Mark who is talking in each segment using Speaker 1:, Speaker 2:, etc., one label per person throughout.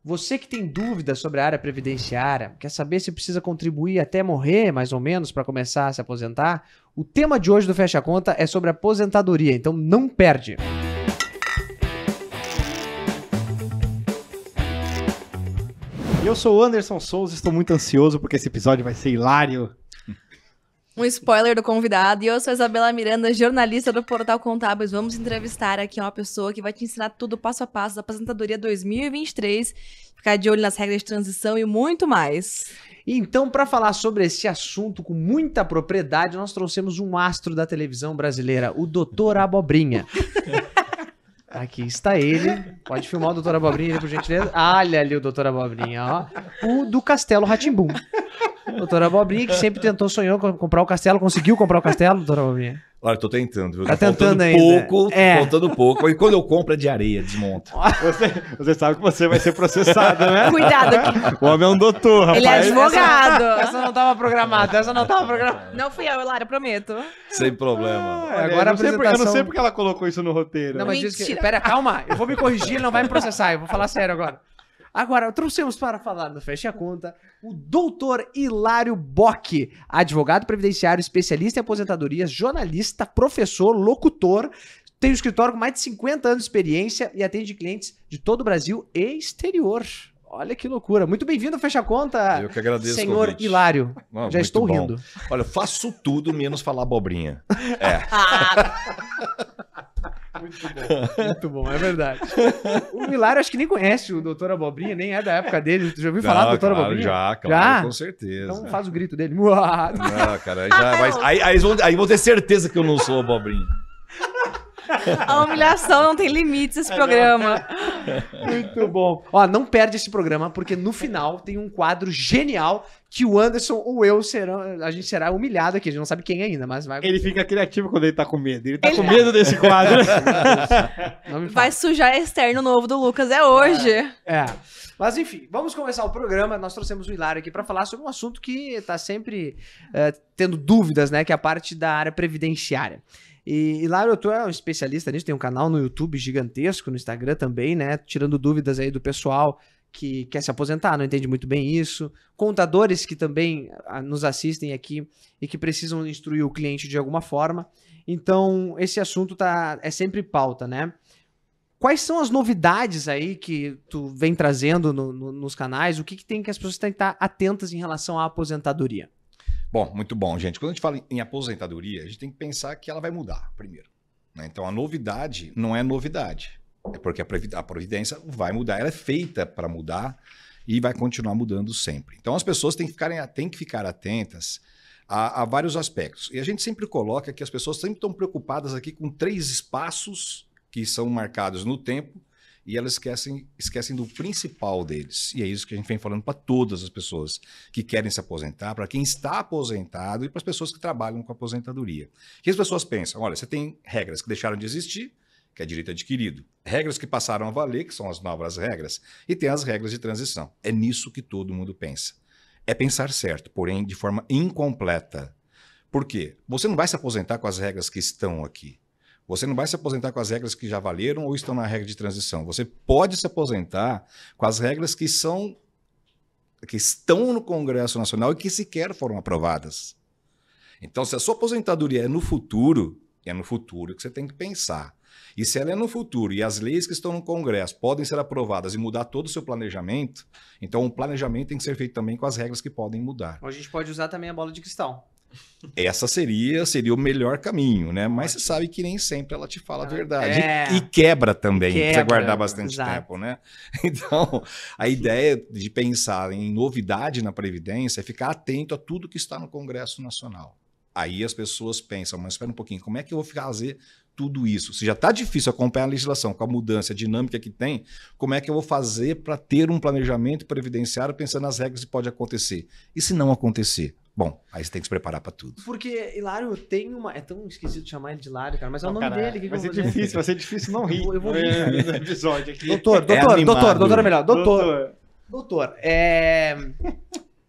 Speaker 1: Você que tem dúvidas sobre a área previdenciária, quer saber se precisa contribuir até morrer, mais ou menos, para começar a se aposentar? O tema de hoje do Fecha Conta é sobre aposentadoria, então não perde.
Speaker 2: Eu sou o Anderson Souza, estou muito ansioso porque esse episódio vai ser hilário.
Speaker 3: Um spoiler do convidado. E eu sou a Isabela Miranda, jornalista do Portal Contábeis. Vamos entrevistar aqui uma pessoa que vai te ensinar tudo passo a passo da aposentadoria 2023, ficar de olho nas regras de transição e muito mais.
Speaker 1: Então, para falar sobre esse assunto com muita propriedade, nós trouxemos um astro da televisão brasileira, o Dr. Abobrinha. Aqui está ele. Pode filmar o Dr. Abobrinha, por gentileza. Olha ali o Dr. Abobrinha, ó. O do Castelo Rá-Tim-Bum. Doutor Abobrinha, que sempre sonhou comprar o castelo. Conseguiu comprar o castelo, doutor Abobrinha?
Speaker 4: Olha, eu tô tentando, viu?
Speaker 1: Tá tentando ainda.
Speaker 4: Faltando pouco. E quando eu compro é de areia, desmonto.
Speaker 2: Você sabe que você vai ser processado, né?
Speaker 3: Cuidado aqui.
Speaker 2: O homem é um doutor, rapaz.
Speaker 3: Ele é advogado.
Speaker 1: Essa não tava programada,
Speaker 3: Não fui eu, Hilário, prometo.
Speaker 4: Sem problema.
Speaker 1: Agora
Speaker 2: Eu não sei porque ela colocou isso no roteiro.
Speaker 1: Não, mas diz que...
Speaker 3: Mentira.
Speaker 1: Pera, calma. Eu vou me corrigir, ele não vai me processar. Eu vou falar sério agora. Agora, trouxemos para falar no Fecha a Conta o doutor Hilário Bock, advogado previdenciário, especialista em aposentadorias, jornalista, professor, locutor, tem um escritório com mais de 50 anos de experiência e atende clientes de todo o Brasil e exterior. Olha que loucura. Muito bem-vindo ao Fecha a Conta,
Speaker 4: Eu que agradeço,
Speaker 1: senhor
Speaker 4: convite.
Speaker 1: Hilário.
Speaker 4: Não,
Speaker 1: Já
Speaker 4: muito
Speaker 1: estou
Speaker 4: bom.
Speaker 1: rindo.
Speaker 4: Olha, eu faço tudo menos falar abobrinha.
Speaker 1: Muito bom, é verdade. O Hilário acho que nem conhece o doutor Abobrinha, nem é da época dele. Tu já ouviu falar do doutor Abobrinha?
Speaker 4: Já,
Speaker 1: Já?
Speaker 4: com certeza.
Speaker 1: Então faz o grito dele.
Speaker 4: Não, cara, aí vão ter certeza que eu não sou abobrinha.
Speaker 3: A humilhação não tem limites esse programa.
Speaker 1: Muito bom. Ó, não perde esse programa, porque no final tem um quadro genial que o Anderson ou eu a gente será humilhado aqui. A gente não sabe quem ainda, mas vai...
Speaker 2: Ele fica criativo quando ele tá com medo. Ele tá com medo desse quadro.
Speaker 1: Não me fala.
Speaker 3: Vai sujar externo novo do Lucas, é hoje.
Speaker 1: É. Mas enfim, vamos começar o programa. Nós trouxemos o Hilário aqui para falar sobre um assunto que tá sempre tendo dúvidas, né? Que é a parte da área previdenciária. E Hilário, tu é um especialista nisso, tem um canal no YouTube gigantesco, no Instagram também, né? Tirando dúvidas aí do pessoal que quer se aposentar, não entende muito bem isso. Contadores que também nos assistem aqui e que precisam instruir o cliente de alguma forma. Então, esse assunto é sempre pauta, né? Quais são as novidades aí que tu vem trazendo nos canais? O que tem que as pessoas têm que estar atentas em relação à aposentadoria?
Speaker 4: Bom, muito bom, gente. Quando a gente fala em aposentadoria, a gente tem que pensar que ela vai mudar primeiro, né? Então, a novidade não é novidade. É porque a Previdência vai mudar. Ela é feita para mudar e vai continuar mudando sempre. Então, as pessoas têm que ficar atentas a vários aspectos. E a gente sempre coloca que as pessoas sempre estão preocupadas aqui com 3 espaços que são marcados no tempo e elas esquecem do principal deles. E é isso que a gente vem falando para todas as pessoas que querem se aposentar, para quem está aposentado e para as pessoas que trabalham com aposentadoria. Que as pessoas pensam, olha, você tem regras que deixaram de existir, que é direito adquirido, regras que passaram a valer, que são as novas regras, e tem as regras de transição. É nisso que todo mundo pensa. É pensar certo, porém de forma incompleta. Por quê? Você não vai se aposentar com as regras que estão aqui. Você não vai se aposentar com as regras que já valeram ou estão na regra de transição. Você pode se aposentar com as regras que estão no Congresso Nacional e que sequer foram aprovadas. Então, se a sua aposentadoria é no futuro que você tem que pensar. E se ela é no futuro e as leis que estão no Congresso podem ser aprovadas e mudar todo o seu planejamento, então o planejamento tem que ser feito também com as regras que podem mudar.
Speaker 1: A gente pode usar também a bola de cristal.
Speaker 4: Essa seria o melhor caminho, né? Mas você sabe que nem sempre ela te fala a verdade.
Speaker 1: É.
Speaker 4: E quebra também, pra você
Speaker 1: Quebra,
Speaker 4: guardar bastante
Speaker 1: exato.
Speaker 4: tempo, né? Então, a ideia de pensar em novidade na Previdência é ficar atento a tudo que está no Congresso Nacional. Aí as pessoas pensam, mas espera um pouquinho, como é que eu vou fazer tudo isso? Se já está difícil acompanhar a legislação com a mudança, a dinâmica que tem, como é que eu vou fazer para ter um planejamento previdenciário pensando nas regras que pode acontecer? E se não acontecer? Bom, aí você tem que se preparar para tudo.
Speaker 1: Porque Hilário tem uma... É tão esquisito chamar ele de Hilário, cara, mas é o nome
Speaker 2: Cara,
Speaker 1: dele. Que
Speaker 2: vai
Speaker 1: eu
Speaker 2: ser
Speaker 1: vou fazer?
Speaker 2: difícil, vai ser difícil não rir.
Speaker 1: Eu vou rir.
Speaker 2: No episódio aqui.
Speaker 1: Doutor é melhor. Doutor,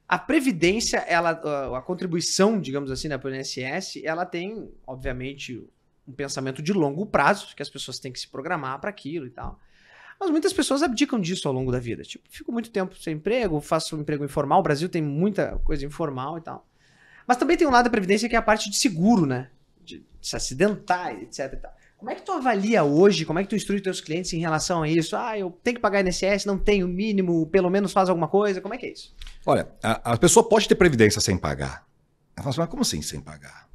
Speaker 1: a Previdência, a contribuição, digamos assim, na INSS, ela tem, obviamente, um pensamento de longo prazo, que as pessoas têm que se programar para aquilo e tal. Mas muitas pessoas abdicam disso ao longo da vida. Tipo, fico muito tempo sem emprego, faço um emprego informal. O Brasil tem muita coisa informal e tal. Mas também tem um lado da Previdência que é a parte de seguro, né? De se acidentar, etc e tal. Como é que tu avalia hoje, como é que tu instrui teus clientes em relação a isso? Eu tenho que pagar INSS, não tenho o mínimo, pelo menos faz alguma coisa. Como é que é isso?
Speaker 4: Olha, a pessoa pode ter previdência sem pagar. Ela fala assim, mas como assim sem pagar?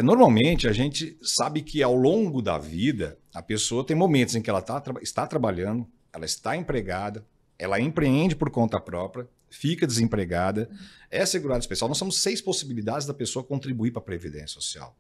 Speaker 4: Normalmente, a gente sabe que ao longo da vida, a pessoa tem momentos em que ela está trabalhando, ela está empregada, ela empreende por conta própria, fica desempregada, é segurado especial. Nós temos 6 possibilidades da pessoa contribuir para a Previdência Social.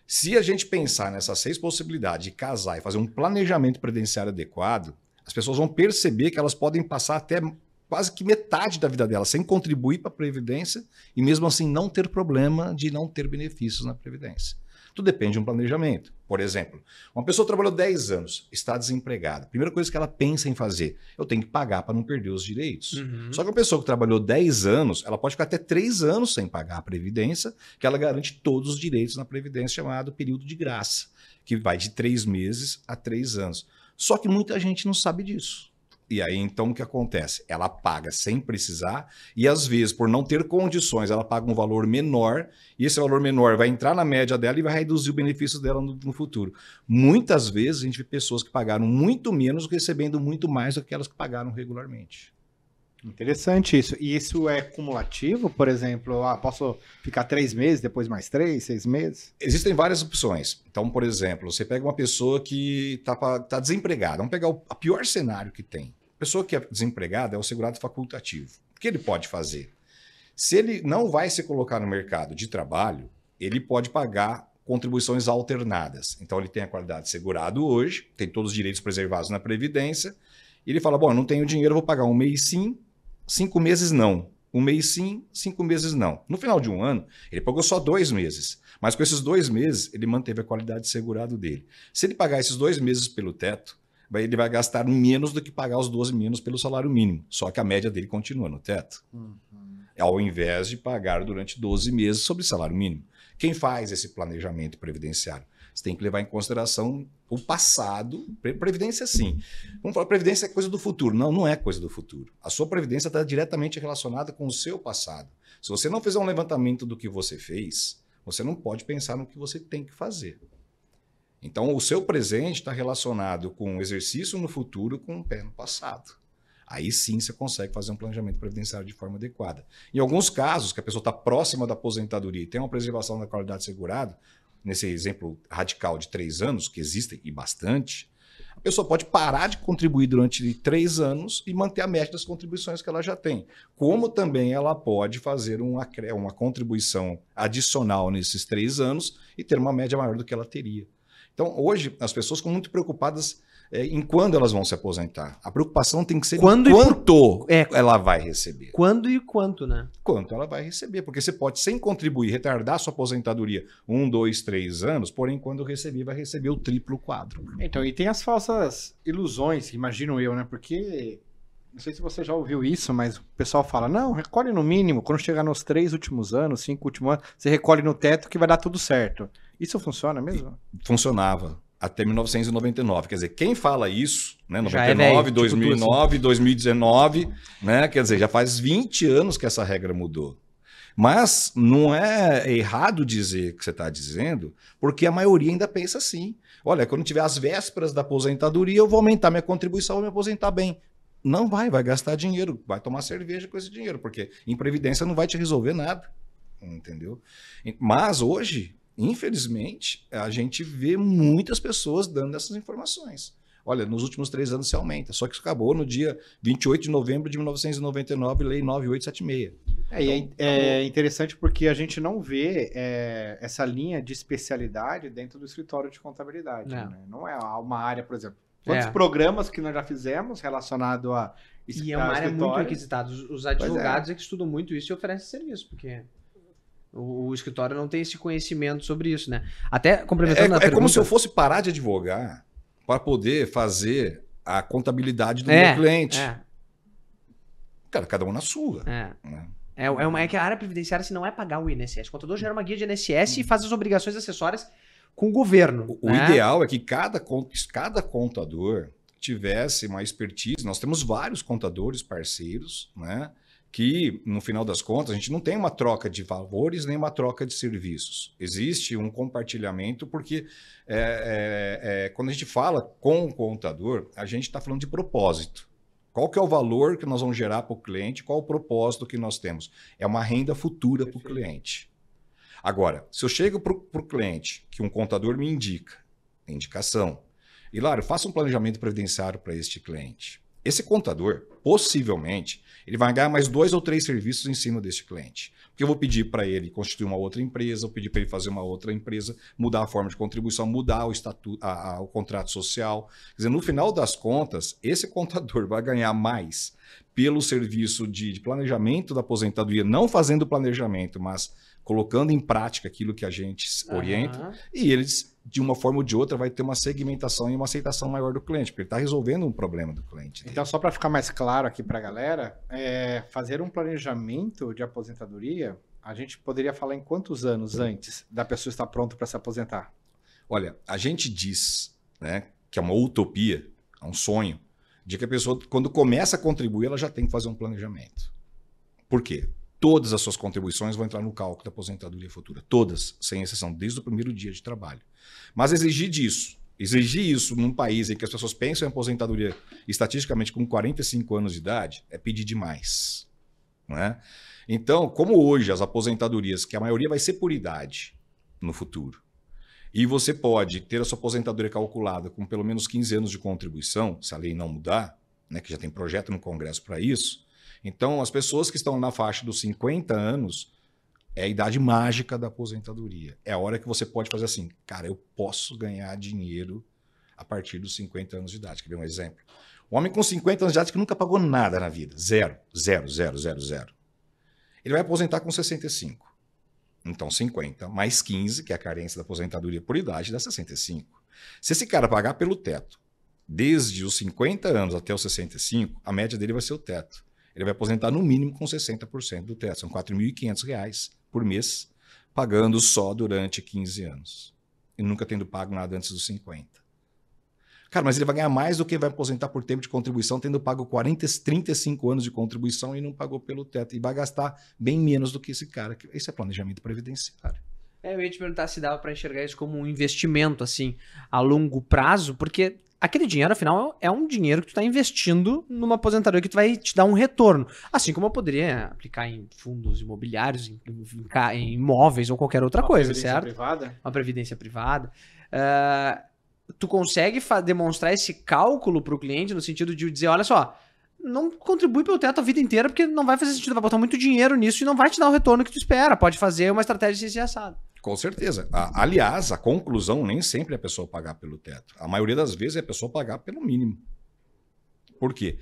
Speaker 4: Se a gente pensar nessas 6 possibilidades de casar e fazer um planejamento previdenciário adequado, as pessoas vão perceber que elas podem passar até quase que metade da vida delas sem contribuir para a Previdência e mesmo assim não ter problema de não ter benefícios na Previdência. Tudo depende de um planejamento. Por exemplo, uma pessoa trabalhou 10 anos, está desempregada. Primeira coisa que ela pensa em fazer, eu tenho que pagar para não perder os direitos. Só que uma pessoa que trabalhou 10 anos, ela pode ficar até 3 anos sem pagar a Previdência, que ela garante todos os direitos na Previdência, chamado período de graça, que vai de 3 meses a 3 anos. Só que muita gente não sabe disso. E aí, então, o que acontece? Ela paga sem precisar e, às vezes, por não ter condições, ela paga um valor menor e esse valor menor vai entrar na média dela e vai reduzir o benefício dela no futuro. Muitas vezes, a gente vê pessoas que pagaram muito menos recebendo muito mais do que aquelas que pagaram regularmente.
Speaker 2: Interessante isso. E isso é cumulativo? Por exemplo, posso ficar 3 meses, depois mais 3, 6 meses?
Speaker 4: Existem várias opções. Então, por exemplo, você pega uma pessoa que está desempregada. Vamos pegar o pior cenário que tem. A pessoa que é desempregada é o segurado facultativo. O que ele pode fazer? Se ele não vai se colocar no mercado de trabalho, ele pode pagar contribuições alternadas. Então, ele tem a qualidade de segurado hoje, tem todos os direitos preservados na Previdência, e ele fala, bom, eu não tenho dinheiro, vou pagar 1 mês sim, 5 meses não. 1 mês sim, 5 meses não. No final de um ano, ele pagou só 2 meses. Mas com esses 2 meses, ele manteve a qualidade de segurado dele. Se ele pagar esses 2 meses pelo teto, ele vai gastar menos do que pagar os 12 menos pelo salário mínimo. Só que a média dele continua no teto. Ao invés de pagar durante 12 meses sobre salário mínimo. Quem faz esse planejamento previdenciário? Você tem que levar em consideração o passado. Previdência, sim. Vamos falar, previdência é coisa do futuro. Não, não é coisa do futuro. A sua previdência está diretamente relacionada com o seu passado. Se você não fizer um levantamento do que você fez, você não pode pensar no que você tem que fazer. Então, o seu presente está relacionado com o exercício no futuro com o pé no passado. Aí sim você consegue fazer um planejamento previdenciário de forma adequada. Em alguns casos, que a pessoa está próxima da aposentadoria e tem uma preservação da qualidade segurada, nesse exemplo radical de 3 anos, que existem e bastante, a pessoa pode parar de contribuir durante 3 anos e manter a média das contribuições que ela já tem. Como também ela pode fazer uma contribuição adicional nesses 3 anos e ter uma média maior do que ela teria. Então, hoje, as pessoas ficam muito preocupadas em quando elas vão se aposentar. A preocupação tem que ser quanto ela vai receber.
Speaker 1: Quando e quanto, né?
Speaker 4: Quanto ela vai receber. Porque você pode, sem contribuir, retardar sua aposentadoria 1, 2, 3 anos, porém, quando receber, vai receber o triplo, quádruplo.
Speaker 2: Então, e tem as falsas ilusões, imagino eu, né? Porque, não sei se você já ouviu isso, mas o pessoal fala, não, recolhe no mínimo, quando chegar nos 3 últimos anos, 5 últimos anos, você recolhe no teto que vai dar tudo certo. Isso funciona mesmo?
Speaker 4: Funcionava até 1999. Quer dizer, quem fala isso, né, 99,
Speaker 1: velho,
Speaker 4: 2009, 2019, né, quer dizer, já faz 20 anos que essa regra mudou. Mas não é errado dizer o que você está dizendo, porque a maioria ainda pensa assim. Olha, quando tiver as vésperas da aposentadoria, eu vou aumentar minha contribuição, vou me aposentar bem. Não vai gastar dinheiro, vai tomar cerveja com esse dinheiro, porque em previdência não vai te resolver nada, entendeu? Mas hoje, infelizmente, a gente vê muitas pessoas dando essas informações. Olha, nos últimos 3 anos se aumenta, só que isso acabou no dia 28 de novembro de 1999, Lei 9876.
Speaker 2: É interessante porque a gente não vê essa linha de especialidade dentro do escritório de contabilidade. Né? Não é uma área, por exemplo. Quantos programas que nós já fizemos relacionado a
Speaker 1: E é uma área muito requisitada. Os advogados é que estudam muito isso e oferecem serviço, porque o escritório não tem esse conhecimento sobre isso, né? Até complementando a pergunta...
Speaker 4: como se eu fosse parar de advogar para poder fazer a contabilidade do meu cliente. Cara, cada um na sua. Né?
Speaker 1: É que a área previdenciária se não é pagar o INSS. O contador gera uma guia de INSS e faz as obrigações acessórias com o governo.
Speaker 4: O ideal é que cada contador tivesse uma expertise. Nós temos vários contadores parceiros, né? Que, no final das contas, a gente não tem uma troca de valores nem uma troca de serviços. Existe um compartilhamento, porque quando a gente fala com o contador, a gente está falando de propósito. Qual que é o valor que nós vamos gerar para o cliente? Qual o propósito que nós temos? É uma renda futura para o cliente. Agora, se eu chego para o cliente, que um contador me indica, indicação, Hilário, faça um planejamento previdenciário para este cliente. Esse contador, possivelmente, ele vai ganhar mais 2 ou 3 serviços em cima deste cliente. Porque eu vou pedir para ele constituir uma outra empresa, vou pedir para ele fazer uma outra empresa, mudar a forma de contribuição, mudar o estatuto, o contrato social. Quer dizer, no final das contas, esse contador vai ganhar mais pelo serviço de planejamento da aposentadoria, não fazendo planejamento, mas colocando em prática aquilo que a gente orienta, e eles, de uma forma ou de outra, vai ter uma segmentação e uma aceitação maior do cliente, porque ele está resolvendo um problema do cliente.
Speaker 2: Então, só para ficar mais claro aqui para a galera, fazer um planejamento de aposentadoria, a gente poderia falar em quantos anos antes da pessoa estar pronta para se aposentar?
Speaker 4: Olha, a gente diz, né, que é uma utopia, é um sonho, de que a pessoa, quando começa a contribuir, ela já tem que fazer um planejamento. Por quê? Todas as suas contribuições vão entrar no cálculo da aposentadoria futura. Todas, sem exceção, desde o primeiro dia de trabalho. Mas exigir isso num país em que as pessoas pensam em aposentadoria estatisticamente com 45 anos de idade, é pedir demais. Não é? Então, como hoje as aposentadorias, que a maioria vai ser por idade no futuro, e você pode ter a sua aposentadoria calculada com pelo menos 15 anos de contribuição, se a lei não mudar, né, que já tem projeto no Congresso para isso. Então, as pessoas que estão na faixa dos 50 anos, é a idade mágica da aposentadoria. É a hora que você pode fazer assim, cara, eu posso ganhar dinheiro a partir dos 50 anos de idade. Quer ver um exemplo? Um homem com 50 anos de idade que nunca pagou nada na vida, zero. Ele vai aposentar com 65. Então, 50 mais 15, que é a carência da aposentadoria por idade, dá 65. Se esse cara pagar pelo teto, desde os 50 anos até os 65, a média dele vai ser o teto. Ele vai aposentar no mínimo com 60% do teto. São R$ 4.500 por mês, pagando só durante 15 anos. E nunca tendo pago nada antes dos 50. Cara, mas ele vai ganhar mais do que vai aposentar por tempo de contribuição, tendo pago 35 anos de contribuição e não pagou pelo teto. E vai gastar bem menos do que esse cara. Isso é planejamento previdenciário.
Speaker 1: Eu ia te perguntar se dava para enxergar isso como um investimento, assim, a longo prazo, porque aquele dinheiro, afinal, é um dinheiro que tu está investindo numa aposentadoria que tu vai te dar um retorno. Assim como eu poderia aplicar em fundos imobiliários, em imóveis ou qualquer outra coisa, certo?
Speaker 2: Privada?
Speaker 1: Uma previdência privada. Tu consegue demonstrar esse cálculo para o cliente no sentido de dizer, olha só, não contribui pelo teto a vida inteira porque não vai fazer sentido, vai botar muito dinheiro nisso e não vai te dar o retorno que tu espera. Pode fazer uma estratégia de assado.
Speaker 4: Com certeza. Aliás, a conclusão nem sempre é a pessoa pagar pelo teto. A maioria das vezes é a pessoa pagar pelo mínimo. Por quê?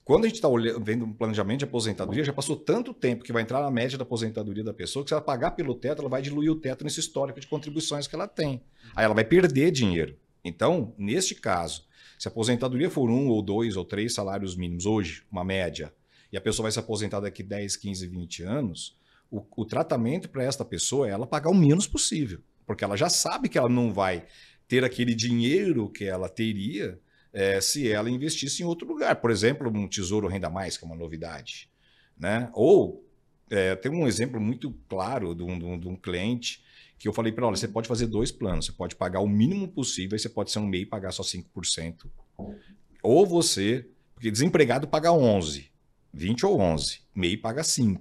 Speaker 4: Quando a gente está vendo um planejamento de aposentadoria, já passou tanto tempo que vai entrar na média da aposentadoria da pessoa, que se ela pagar pelo teto, ela vai diluir o teto nesse histórico de contribuições que ela tem. Aí ela vai perder dinheiro. Então, neste caso, se a aposentadoria for 1 ou 2 ou 3 salários mínimos hoje, uma média, e a pessoa vai se aposentar daqui 10, 15, 20 anos, o tratamento para esta pessoa é ela pagar o menos possível, porque ela já sabe que ela não vai ter aquele dinheiro que ela teria se ela investisse em outro lugar. Por exemplo, um Tesouro Renda Mais, que é uma novidade. Né? Ou, tem um exemplo muito claro de um cliente que eu falei para ela, olha, você pode fazer 2 planos, você pode pagar o mínimo possível, e você pode ser um MEI e pagar só 5%. Ou você, porque desempregado paga 11, 20 ou 11, MEI paga 5%.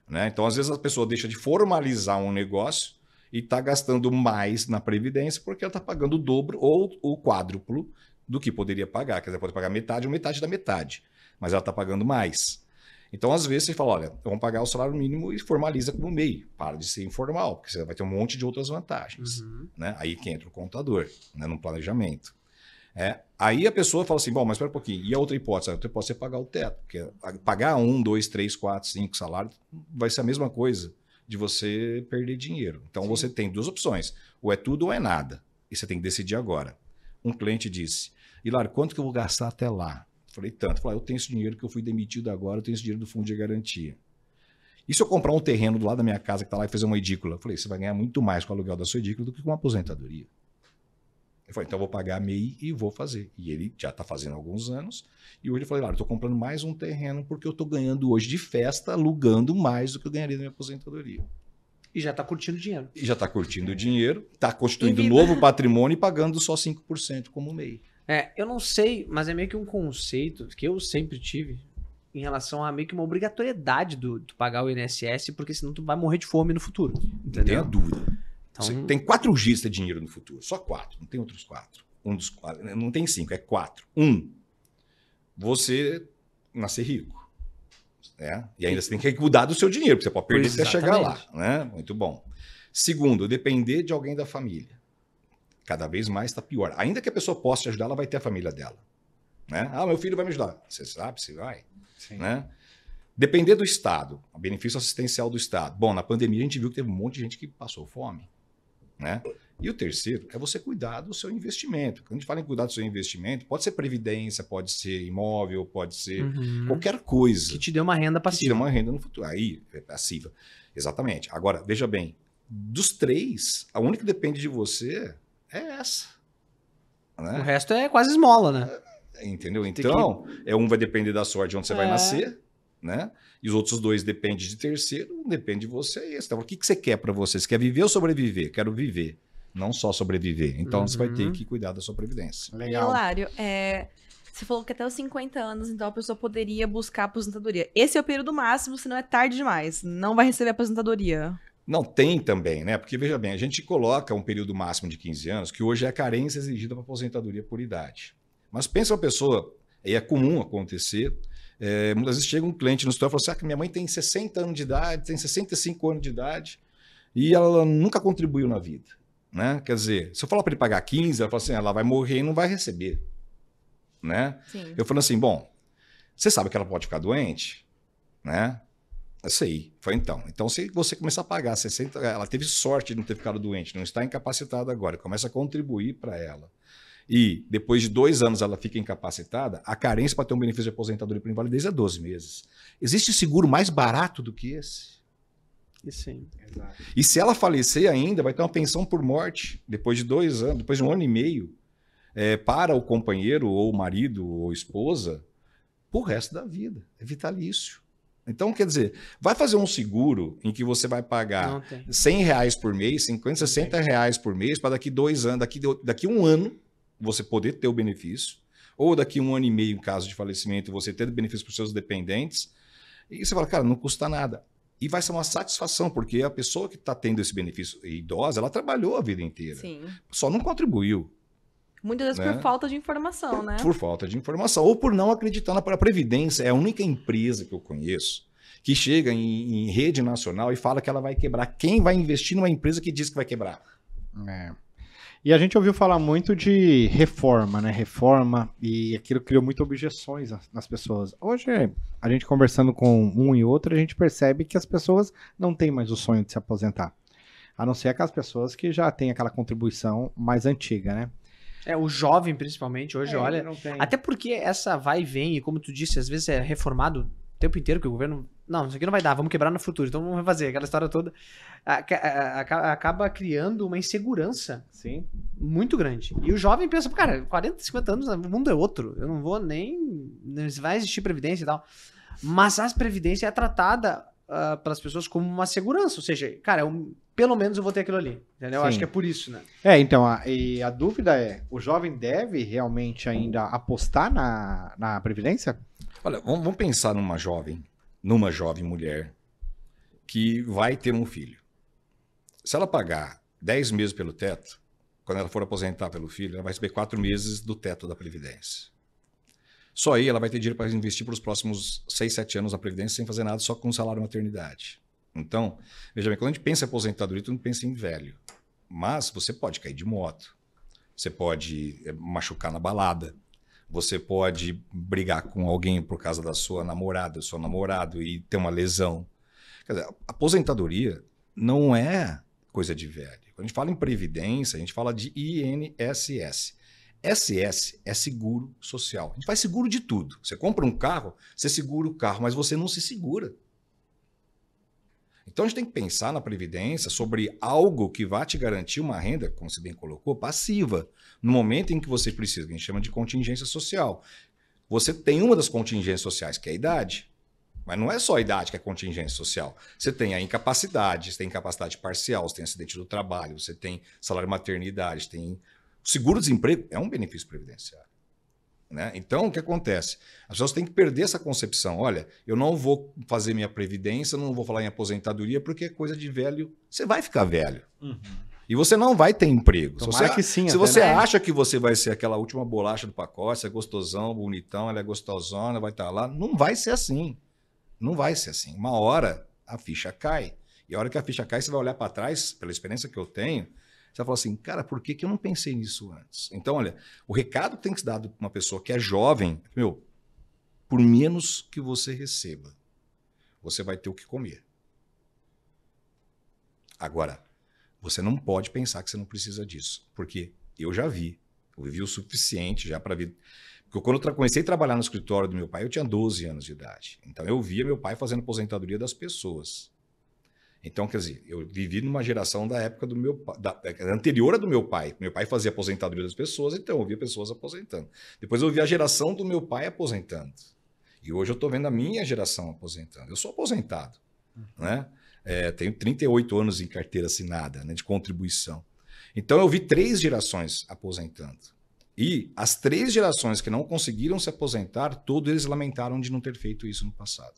Speaker 4: Né? Então, às vezes, a pessoa deixa de formalizar um negócio e está gastando mais na Previdência porque ela está pagando o dobro ou o quádruplo do que poderia pagar. Quer dizer, pode pagar metade ou metade da metade, mas ela está pagando mais. Então, às vezes, você fala, olha, vamos pagar o salário mínimo e formaliza como MEI. Para de ser informal, porque você vai ter um monte de outras vantagens. Né? Aí que entra o contador, né, no planejamento. Aí a pessoa fala assim, bom, mas espera um pouquinho. E a outra hipótese? A outra hipótese é pagar o teto. Porque pagar 1, 2, 3, 4, 5 salários vai ser a mesma coisa de você perder dinheiro. Então, você tem 2 opções. Ou é tudo ou é nada. E você tem que decidir agora. Um cliente disse, Hilário, quanto que eu vou gastar até lá? Eu falei, tanto. Eu tenho esse dinheiro que eu fui demitido agora, eu tenho esse dinheiro do fundo de garantia. E se eu comprar um terreno do lado da minha casa que está lá e fazer uma edícula? Eu falei, você vai ganhar muito mais com o aluguel da sua edícula do que com uma aposentadoria. Eu falei, então eu vou pagar MEI e vou fazer. E ele já está fazendo há alguns anos. E hoje eu falei, eu estou comprando mais um terreno porque eu estou ganhando hoje de festa, alugando mais do que eu ganharia da minha aposentadoria.
Speaker 1: E já tá curtindo dinheiro.
Speaker 4: E já está curtindo o dinheiro, está constituindo um novo patrimônio e pagando só 5% como MEI.
Speaker 1: Eu não sei, mas é meio que um conceito que eu sempre tive em relação a meio que uma obrigatoriedade do pagar o INSS, porque senão tu vai morrer de fome no futuro.
Speaker 4: Não tenha dúvida.
Speaker 1: Então,
Speaker 4: Tem 4 Gs de ter dinheiro no futuro. Só 4, não tem outros 4. Não tem 5, é 4. Você nascer rico. Né? E ainda você tem que cuidar do seu dinheiro, porque você pode perder até chegar lá. Né? Muito bom. Segundo, depender de alguém da família. Cada vez mais está pior. Ainda que a pessoa possa te ajudar, ela vai ter a família dela. Né? Meu filho vai me ajudar. Você sabe se vai. Né? Depender do Estado, o benefício assistencial do Estado. Bom, na pandemia a gente viu que teve um monte de gente que passou fome. Né? E o terceiro é você cuidar do seu investimento. Quando a gente fala em cuidar do seu investimento, pode ser previdência, pode ser imóvel, pode ser qualquer coisa.
Speaker 1: Que te dê uma renda passiva.
Speaker 4: Que te dê uma renda no futuro. Aí, é passiva. Exatamente. Agora, veja bem, dos 3, a única que depende de você é essa. Né?
Speaker 1: O resto é quase esmola, né?
Speaker 4: Entendeu? Então, um vai depender da sorte de onde você vai nascer, né? E os outros 2 dependem de terceiro, depende de você. Então, o que você quer para você? Você quer viver ou sobreviver? Quero viver, não só sobreviver. Então, você vai ter que cuidar da sua previdência.
Speaker 3: Legal. E, Hilário, você falou que até os 50 anos, então, a pessoa poderia buscar aposentadoria. Esse é o período máximo, senão é tarde demais. Não vai receber aposentadoria.
Speaker 4: Não, tem também, né? Porque, veja bem, a gente coloca um período máximo de 15 anos, que hoje é a carência exigida para aposentadoria por idade. Mas pensa uma pessoa, e é comum acontecer, muitas vezes chega um cliente no escritório e fala assim, que minha mãe tem 60 anos de idade, tem 65 anos de idade, e ela nunca contribuiu na vida. Né? Quer dizer, se eu falar para ele pagar 15, ela fala assim, ela vai morrer e não vai receber. Né?
Speaker 3: Sim.
Speaker 4: Eu falo assim, bom, você sabe que ela pode ficar doente? Né? Eu sei. Foi então se você começar a pagar 60, ela teve sorte de não ter ficado doente, não está incapacitada agora, começa a contribuir para ela. E depois de 2 anos ela fica incapacitada, a carência para ter um benefício de aposentadoria por invalidez é 12 meses. Existe seguro mais barato do que esse?
Speaker 1: Sim.
Speaker 2: Exato.
Speaker 4: E se ela falecer ainda, vai ter uma pensão por morte, depois de 2 anos, depois de 1 ano e meio, para o companheiro, ou marido, ou esposa, pro resto da vida. É vitalício. Então, quer dizer, vai fazer um seguro em que você vai pagar R$100 por mês, 50, 60 reais por mês, para daqui 2 anos, daqui 1 ano, você poder ter o benefício, ou daqui 1 ano e meio, em caso de falecimento, você ter benefício para os seus dependentes, e você fala, cara, não custa nada. E vai ser uma satisfação, porque a pessoa que está tendo esse benefício idosa, ela trabalhou a vida inteira.
Speaker 3: Sim.
Speaker 4: Só não contribuiu.
Speaker 3: Muitas vezes por falta de informação, né?
Speaker 4: Por falta de informação, ou por não acreditar na Previdência. É a única empresa que eu conheço que chega em rede nacional e fala que ela vai quebrar. Quem vai investir numa empresa que diz que vai quebrar?
Speaker 2: E a gente ouviu falar muito de reforma, né? Reforma, e aquilo criou muitas objeções nas pessoas. Hoje, a gente conversando com um e outro, a gente percebe que as pessoas não têm mais o sonho de se aposentar. A não ser aquelas pessoas que já têm aquela contribuição mais antiga, né?
Speaker 1: O jovem, principalmente, hoje, olha... Até porque essa vai e vem, e como tu disse, às vezes é reformado o tempo inteiro, que o governo... Não, isso aqui não vai dar, vamos quebrar no futuro, então vamos fazer aquela história toda. Acaba criando uma insegurança muito grande. E o jovem pensa, cara, 40, 50 anos, o mundo é outro, eu não vou nem... Vai existir previdência e tal. Mas a previdência é tratada para as pessoas como uma segurança, ou seja, cara, pelo menos eu vou ter aquilo ali, entendeu? Eu acho que é por isso, né?
Speaker 2: Então, e a dúvida é, o jovem deve realmente ainda apostar na previdência?
Speaker 4: Olha, vamos pensar numa jovem mulher que vai ter um filho. Se ela pagar 10 meses pelo teto, quando ela for aposentar pelo filho, ela vai receber 4 meses do teto da Previdência. Só aí ela vai ter dinheiro para investir para os próximos 6, 7 anos na Previdência sem fazer nada, só com salário maternidade. Então, veja bem, quando a gente pensa em aposentadoria, tu não pensa em velho. Mas você pode cair de moto, você pode machucar na balada, você pode brigar com alguém por causa da sua namorada, do seu namorado e ter uma lesão. Quer dizer, a aposentadoria não é coisa de velho. Quando a gente fala em previdência, a gente fala de INSS. SS é seguro social. A gente faz seguro de tudo. Você compra um carro, você segura o carro, mas você não se segura. Então a gente tem que pensar na Previdência sobre algo que vai te garantir uma renda, como você bem colocou, passiva, no momento em que você precisa, que a gente chama de contingência social. Você tem uma das contingências sociais, que é a idade. Mas não é só a idade que é contingência social. Você tem a incapacidade, você tem incapacidade parcial, você tem acidente do trabalho, você tem salário maternidade, você tem... O seguro-desemprego é um benefício previdenciário. Né? Então, o que acontece? As pessoas têm que perder essa concepção. Olha, eu não vou fazer minha previdência, não vou falar em aposentadoria, porque é coisa de velho. Você vai ficar velho. E você não vai ter emprego.
Speaker 2: Tomara que sim,
Speaker 4: se
Speaker 2: até,
Speaker 4: você
Speaker 2: né?
Speaker 4: acha que você vai ser aquela última bolacha do pacote, você é gostosão, bonitão, ela é gostosona, vai estar lá, não vai ser assim. Não vai ser assim. Uma hora a ficha cai. E a hora que a ficha cai, você vai olhar para trás, pela experiência que eu tenho, você vai falar assim, cara, por que eu não pensei nisso antes? Então, olha, o recado que tem que ser dado para uma pessoa que é jovem, meu, por menos que você receba, você vai ter o que comer. Agora, você não pode pensar que você não precisa disso, porque eu vivi o suficiente já para ver. Porque quando eu comecei a trabalhar no escritório do meu pai, eu tinha 12 anos de idade. Então eu via meu pai fazendo aposentadoria das pessoas. Então, quer dizer, eu vivi numa geração da época do meu anterior à do meu pai. Meu pai fazia aposentadoria das pessoas, então eu via pessoas aposentando. Depois eu vi a geração do meu pai aposentando. E hoje eu estou vendo a minha geração aposentando. Eu sou aposentado, né? Tenho 38 anos em carteira assinada, né, de contribuição. Então eu vi 3 gerações aposentando. E as 3 gerações que não conseguiram se aposentar, todos eles lamentaram de não ter feito isso no passado.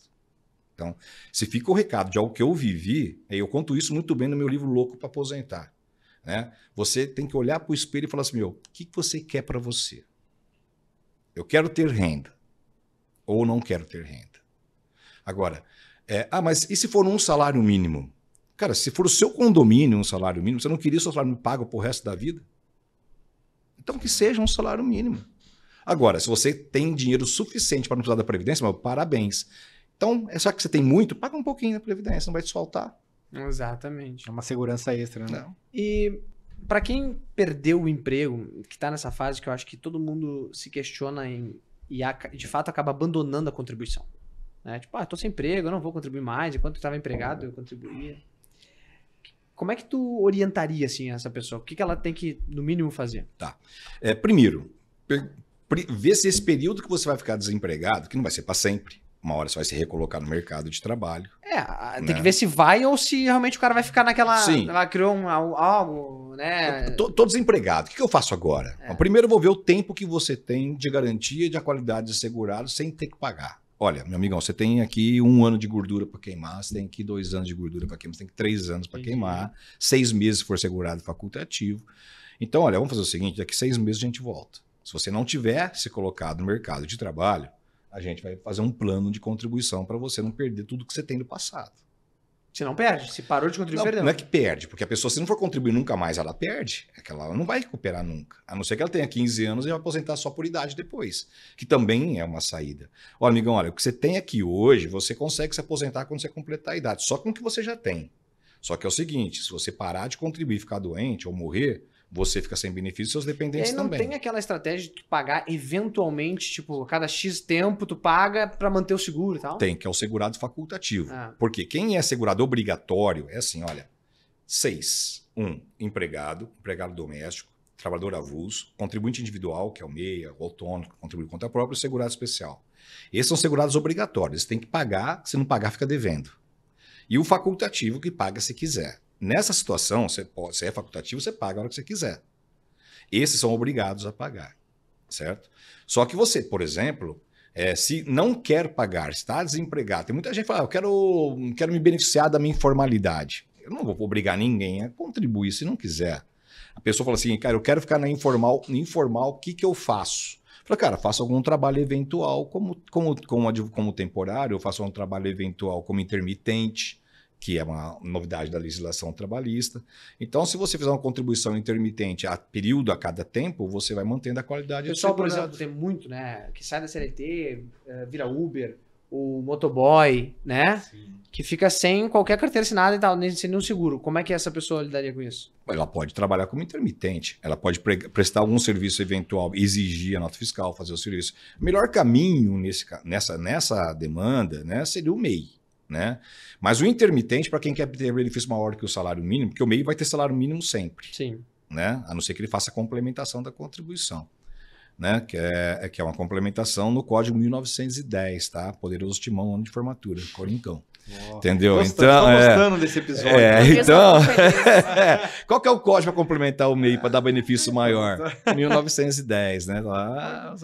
Speaker 4: Então, se fica o recado de algo que eu vivi, eu conto isso muito bem no meu livro Louco para Aposentar. Né? Você tem que olhar para o espelho e falar assim, o que você quer para você? Eu quero ter renda ou não quero ter renda? Agora, mas e se for um salário mínimo? Cara, se for o seu condomínio um salário mínimo, você não queria o seu salário pago pro resto da vida? Então que seja um salário mínimo. Agora, se você tem dinheiro suficiente para não precisar da Previdência, parabéns. Então, só que você tem muito, paga um pouquinho da Previdência, não vai te faltar.
Speaker 1: Exatamente.
Speaker 2: É uma segurança extra, né?
Speaker 4: Não.
Speaker 1: E para quem perdeu o emprego, que está nessa fase que eu acho que todo mundo se questiona e de fato acaba abandonando a contribuição. Né? Tipo, tô sem emprego, eu não vou contribuir mais, enquanto eu estava empregado eu contribuía. Como é que tu orientaria assim essa pessoa? O que ela tem que, no mínimo, fazer?
Speaker 4: Tá. Primeiro, ver se esse período que você vai ficar desempregado, que não vai ser para sempre, uma hora você vai se recolocar no mercado de trabalho.
Speaker 1: Tem que ver se vai ou se realmente o cara vai ficar naquela...
Speaker 4: Sim.
Speaker 1: Ela criou algo, né?
Speaker 4: Tô desempregado, o que eu faço agora? Primeiro eu vou ver o tempo que você tem de garantia de qualidade de segurado sem ter que pagar. Olha, meu amigão, você tem aqui 1 ano de gordura para queimar, você tem aqui 2 anos de gordura para queimar, você tem aqui 3 anos para queimar, 6 meses se for segurado facultativo. Então, olha, vamos fazer o seguinte, daqui 6 meses a gente volta. Se você não tiver se colocado no mercado de trabalho, a gente vai fazer um plano de contribuição para você não perder tudo que você tem no passado.
Speaker 1: Você não perde, se parou de contribuir, perdeu.
Speaker 4: Não é que perde, porque a pessoa, se não for contribuir nunca mais, ela perde. É que ela não vai recuperar nunca. A não ser que ela tenha 15 anos e vai aposentar só por idade depois. Que também é uma saída. Olha, amigão, olha, o que você tem aqui hoje, você consegue se aposentar quando você completar a idade. Só com o que você já tem. Só que é o seguinte, se você parar de contribuir, ficar doente ou morrer, você fica sem benefício e seus dependentes
Speaker 1: e aí não
Speaker 4: também.
Speaker 1: tem aquela estratégia de tu pagar eventualmente, tipo, a cada X tempo tu paga para manter o seguro e tal?
Speaker 4: Tem, que é o segurado facultativo. Porque quem é segurado obrigatório é assim, olha, 6. 1, empregado doméstico, trabalhador avulso, contribuinte individual, que é o MEIA, o autônomo, que contribui conta própria, e o segurado especial. Esses são segurados obrigatórios. Você tem que pagar, se não pagar, fica devendo. E o facultativo, que paga se quiser. Nessa situação, se é facultativo, você paga a hora que você quiser. Esses são obrigados a pagar, certo? Só que você, por exemplo, se não quer pagar, está desempregado, tem muita gente que fala, eu quero me beneficiar da minha informalidade. Eu não vou obrigar ninguém a contribuir se não quiser. A pessoa fala assim, cara, eu quero ficar na informal, o que eu faço? Fala, cara, faço algum trabalho eventual como temporário, eu faço um trabalho eventual como intermitente, que é uma novidade da legislação trabalhista. Então, se você fizer uma contribuição intermitente a período a cada tempo, você vai mantendo a qualidade
Speaker 1: do segurado. O pessoal, por exemplo, tem muito, né, que sai da CLT, vira Uber, o motoboy, né, Sim. que fica sem qualquer carteira assinada e tal, sem nenhum seguro. Como é que essa pessoa lidaria com isso?
Speaker 4: Ela pode trabalhar como intermitente, ela pode prestar algum serviço eventual, exigir a nota fiscal, fazer o serviço. O melhor caminho nessa demanda, né, seria o MEI. né? Mas o intermitente, para quem quer ter benefício maior que o salário mínimo, porque o MEI vai ter salário mínimo sempre,
Speaker 1: Sim.
Speaker 4: né? A não ser que ele faça a complementação da contribuição, né? Que é uma complementação no Código 1910, tá? Poderoso Timão, ano de formatura, Corincão. Entendeu?
Speaker 2: Tô
Speaker 4: Então,
Speaker 2: gostando desse episódio.
Speaker 4: então qual que é o código para complementar o MEI para dar benefício maior? 1910, né? Lá,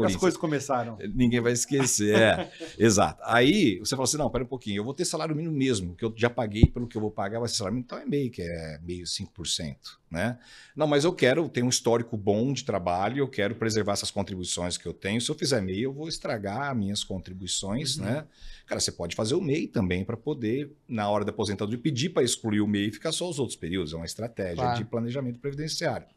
Speaker 2: As coisas começaram.
Speaker 4: Ninguém vai esquecer. Exato. Aí você fala assim: não, pera um pouquinho, eu vou ter salário mínimo mesmo, que eu já paguei pelo que eu vou pagar, vai ser salário mínimo, então é MEI, que é meio 5%. Né? Não, mas eu quero ter um histórico bom de trabalho, eu quero preservar essas contribuições que eu tenho. Se eu fizer MEI, eu vou estragar minhas contribuições, né? Cara, você pode fazer o MEI também para poder, na hora da aposentadoria, pedir para excluir o MEI e ficar só os outros períodos. É uma estratégia de planejamento previdenciário.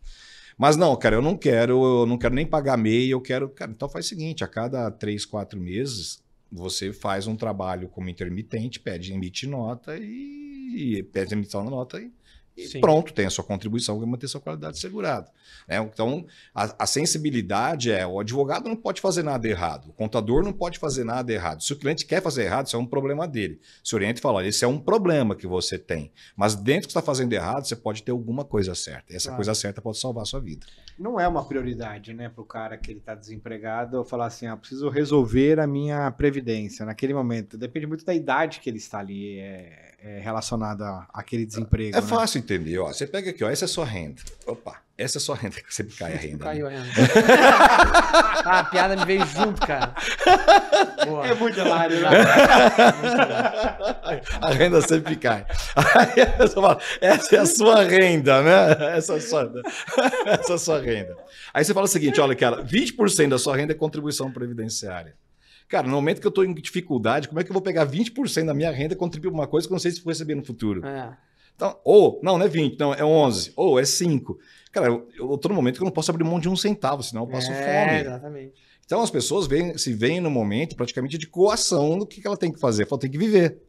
Speaker 4: Mas não, cara, eu não quero nem pagar MEI, eu quero... Cara, então faz o seguinte, a cada 3, 4 meses, você faz um trabalho como intermitente, emite nota e pede emissão da nota e pronto, tem a sua contribuição, vai manter sua qualidade segurada. Né? Então, a sensibilidade o advogado não pode fazer nada errado, o contador não pode fazer nada errado. Se o cliente quer fazer errado, isso é um problema dele. Se orienta e fala, olha, esse é um problema que você tem, mas dentro do que você está fazendo errado, você pode ter alguma coisa certa. Essa coisa certa pode salvar a sua vida.
Speaker 2: Não é uma prioridade, né, para o cara que ele está desempregado, falar assim, preciso resolver a minha previdência naquele momento. Depende muito da idade que ele está ali, relacionada àquele desemprego.
Speaker 4: É fácil entender, ó. Você pega aqui, ó, essa é a sua renda. Opa, essa é a sua renda, que sempre cai a renda.
Speaker 1: Caiu a renda. A piada me veio junto, cara. Boa.
Speaker 2: É muito hilário, né?
Speaker 4: A renda sempre cai. Aí a pessoa fala, essa é a sua renda, né? Essa é a sua renda. Aí você fala o seguinte, olha, cara, 20% da sua renda é contribuição previdenciária. Cara, no momento que eu estou em dificuldade, como é que eu vou pegar 20% da minha renda e contribuir para uma coisa que eu não sei se vou receber no futuro? Então, não é 20, não, é 11, ou é 5. Cara, eu estou no momento que eu não posso abrir mão de 1 centavo, senão eu passo fome.
Speaker 1: Exatamente.
Speaker 4: Então as pessoas se veem no momento praticamente de coação do que ela tem que fazer. Ela tem que viver,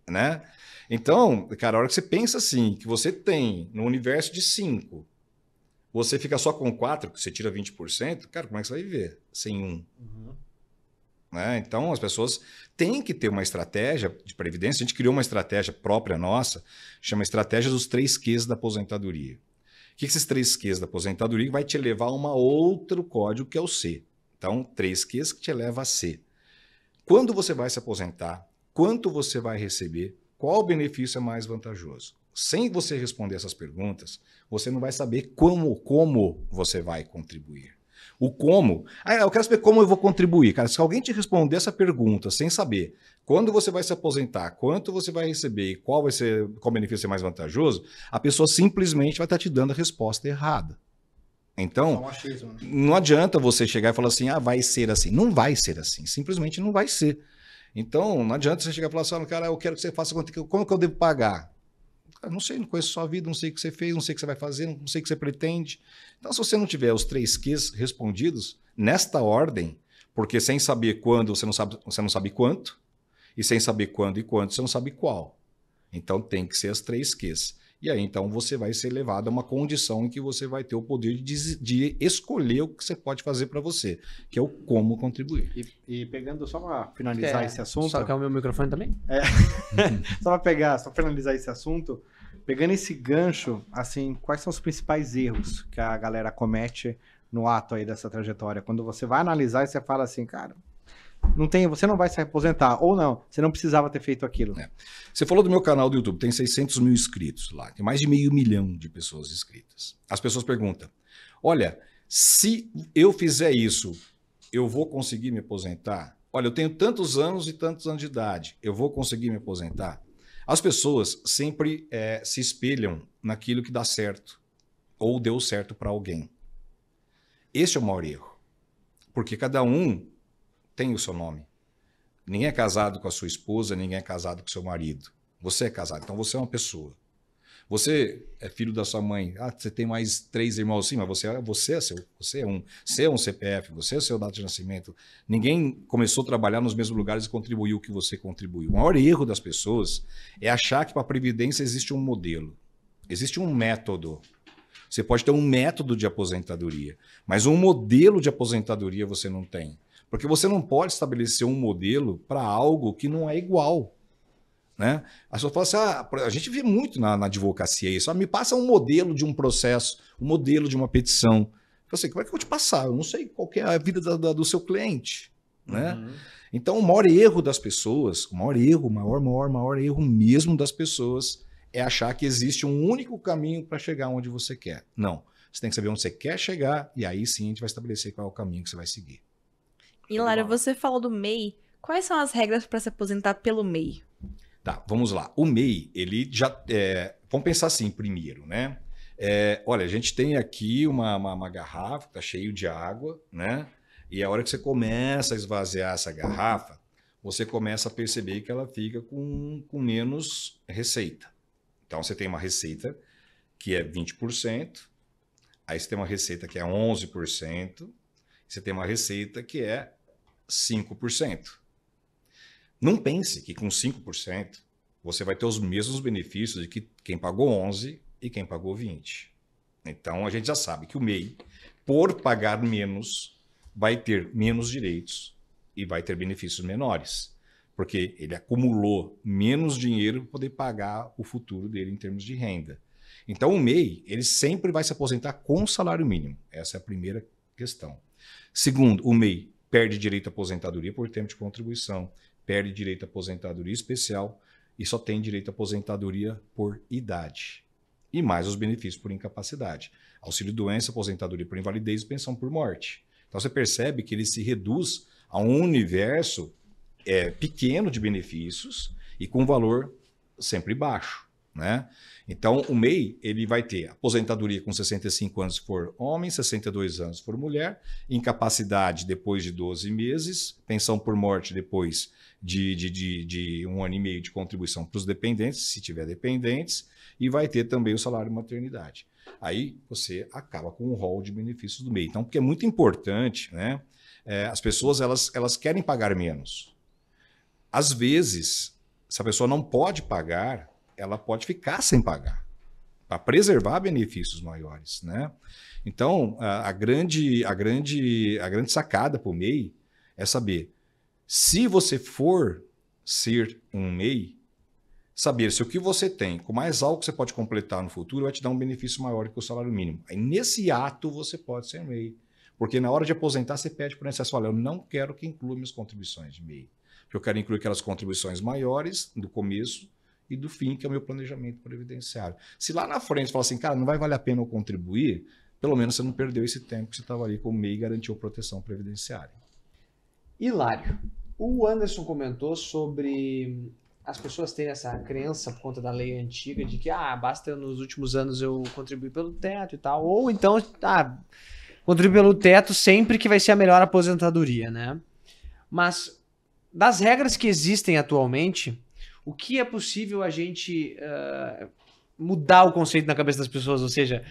Speaker 4: né? Então, cara, a hora que você pensa assim, que você tem no universo de 5, você fica só com 4, que você tira 20%, cara, como é que você vai viver sem 1? Né? Então, as pessoas têm que ter uma estratégia de previdência. A gente criou uma estratégia própria nossa, chama Estratégia dos 3 Qs da Aposentadoria. O que esses 3 Qs da aposentadoria vai te levar a um outro código, que é o C. Então, 3 Qs que te leva a C. Quando você vai se aposentar, quanto você vai receber, qual benefício é mais vantajoso? Sem você responder essas perguntas, você não vai saber como você vai contribuir. O como... eu quero saber como eu vou contribuir. Cara, se alguém te responder essa pergunta sem saber quando você vai se aposentar, quanto você vai receber e qual benefício é mais vantajoso, a pessoa simplesmente vai estar te dando a resposta errada. Então, não adianta você chegar e falar assim, vai ser assim. Não vai ser assim. Simplesmente não vai ser. Então, não adianta você chegar e falar assim, cara, eu quero que você faça como que eu devo pagar? Não sei, não conheço sua vida, não sei o que você fez, não sei o que você vai fazer, não sei o que você pretende. Então, se você não tiver os 3 Qs respondidos nesta ordem, porque sem saber quando, você não sabe quanto, e sem saber quando e quanto, você não sabe qual. Então, tem que ser as 3 Qs. E aí, então, você vai ser levado a uma condição em que você vai ter o poder de escolher o que você pode fazer para você, que é o como contribuir.
Speaker 2: E pegando, só para finalizar esse assunto...
Speaker 1: Só que é o meu microfone também?
Speaker 2: Só para finalizar esse assunto, pegando esse gancho, assim, quais são os principais erros que a galera comete no ato aí dessa trajetória? Quando você vai analisar e você fala assim, cara... você não vai se aposentar, ou não, você não precisava ter feito aquilo.
Speaker 4: Você falou do meu canal do YouTube, tem 600 mil inscritos lá, tem mais de 500 mil de pessoas inscritas. As pessoas perguntam, olha, se eu fizer isso, eu vou conseguir me aposentar? Olha, eu tenho tantos anos e tantos anos de idade, eu vou conseguir me aposentar? As pessoas sempre se espelham naquilo que dá certo, ou deu certo para alguém. Esse é o maior erro, porque cada um tem o seu nome. Ninguém é casado com a sua esposa, ninguém é casado com o seu marido. Você é casado, então você é uma pessoa. Você é filho da sua mãe. Você tem mais 3 irmãos, sim, mas você é um. Você é um CPF, você é o seu data de nascimento. Ninguém começou a trabalhar nos mesmos lugares e contribuiu o que você contribuiu. O maior erro das pessoas é achar que para a Previdência existe um modelo. Existe um método. Você pode ter um método de aposentadoria, mas um modelo de aposentadoria você não tem. Porque você não pode estabelecer um modelo para algo que não é igual. né? A pessoa fala assim, a gente vê muito na advocacia isso, me passa um modelo de um processo, um modelo de uma petição. Eu falei assim, como é que eu vou te passar? Eu não sei qual que é a vida do seu cliente, né?
Speaker 2: Uhum.
Speaker 4: Então, o maior erro das pessoas, o maior erro mesmo das pessoas é achar que existe um único caminho para chegar onde você quer. Não. Você tem que saber onde você quer chegar e aí sim a gente vai estabelecer qual é o caminho que você vai seguir.
Speaker 3: E Lara, você falou do MEI. Quais são as regras para se aposentar pelo MEI?
Speaker 4: Tá, vamos lá. O MEI, ele já... vamos pensar assim primeiro, né? Olha, a gente tem aqui uma garrafa que está cheia de água, né? E a hora que você começa a esvaziar essa garrafa, você começa a perceber que ela fica com menos receita. Então, você tem uma receita que é 20%, aí você tem uma receita que é 11%, você tem uma receita que é 5%. Não pense que com 5% você vai ter os mesmos benefícios de que quem pagou 11% e quem pagou 20%. Então, a gente já sabe que o MEI, por pagar menos, vai ter menos direitos e vai ter benefícios menores, porque ele acumulou menos dinheiro para poder pagar o futuro dele em termos de renda. Então, o MEI, ele sempre vai se aposentar com salário mínimo. Essa é a primeira questão. Segundo, o MEI perde direito à aposentadoria por tempo de contribuição, perde direito à aposentadoria especial e só tem direito à aposentadoria por idade. E mais os benefícios por incapacidade. Auxílio-doença, aposentadoria por invalidez e pensão por morte. Então você percebe que ele se reduz a um universo pequeno de benefícios e com valor sempre baixo, né? Então o MEI ele vai ter aposentadoria com 65 anos se for homem, 62 anos se for mulher, incapacidade depois de 12 meses, pensão por morte depois de 1 ano e meio de contribuição para os dependentes, se tiver dependentes, e vai ter também o salário maternidade. Aí você acaba com um rol de benefícios do MEI. Então, porque é muito importante, né? As pessoas elas querem pagar menos. Às vezes, se a pessoa não pode pagar, ela pode ficar sem pagar, para preservar benefícios maiores, né? Então, a grande sacada para o MEI é saber, se você for ser um MEI, saber se o que você tem, com mais algo que você pode completar no futuro, vai te dar um benefício maior que o salário mínimo. Aí, nesse ato, você pode ser MEI. Porque na hora de aposentar, você pede para o INSS, olha, eu não quero que inclua minhas contribuições de MEI. Porque eu quero incluir aquelas contribuições maiores do começo e do fim, que é o meu planejamento previdenciário. Se lá na frente você fala assim, cara, não vai valer a pena eu contribuir, pelo menos você não perdeu esse tempo que você estava ali com o MEI e garantiu proteção previdenciária.
Speaker 1: Hilário, o Anderson comentou sobre as pessoas terem essa crença por conta da lei antiga de que basta nos últimos anos eu contribuir pelo teto e tal, ou então contribuir pelo teto sempre que vai ser a melhor aposentadoria, né? Mas das regras que existem atualmente, o que é possível a gente mudar o conceito na cabeça das pessoas? Ou seja,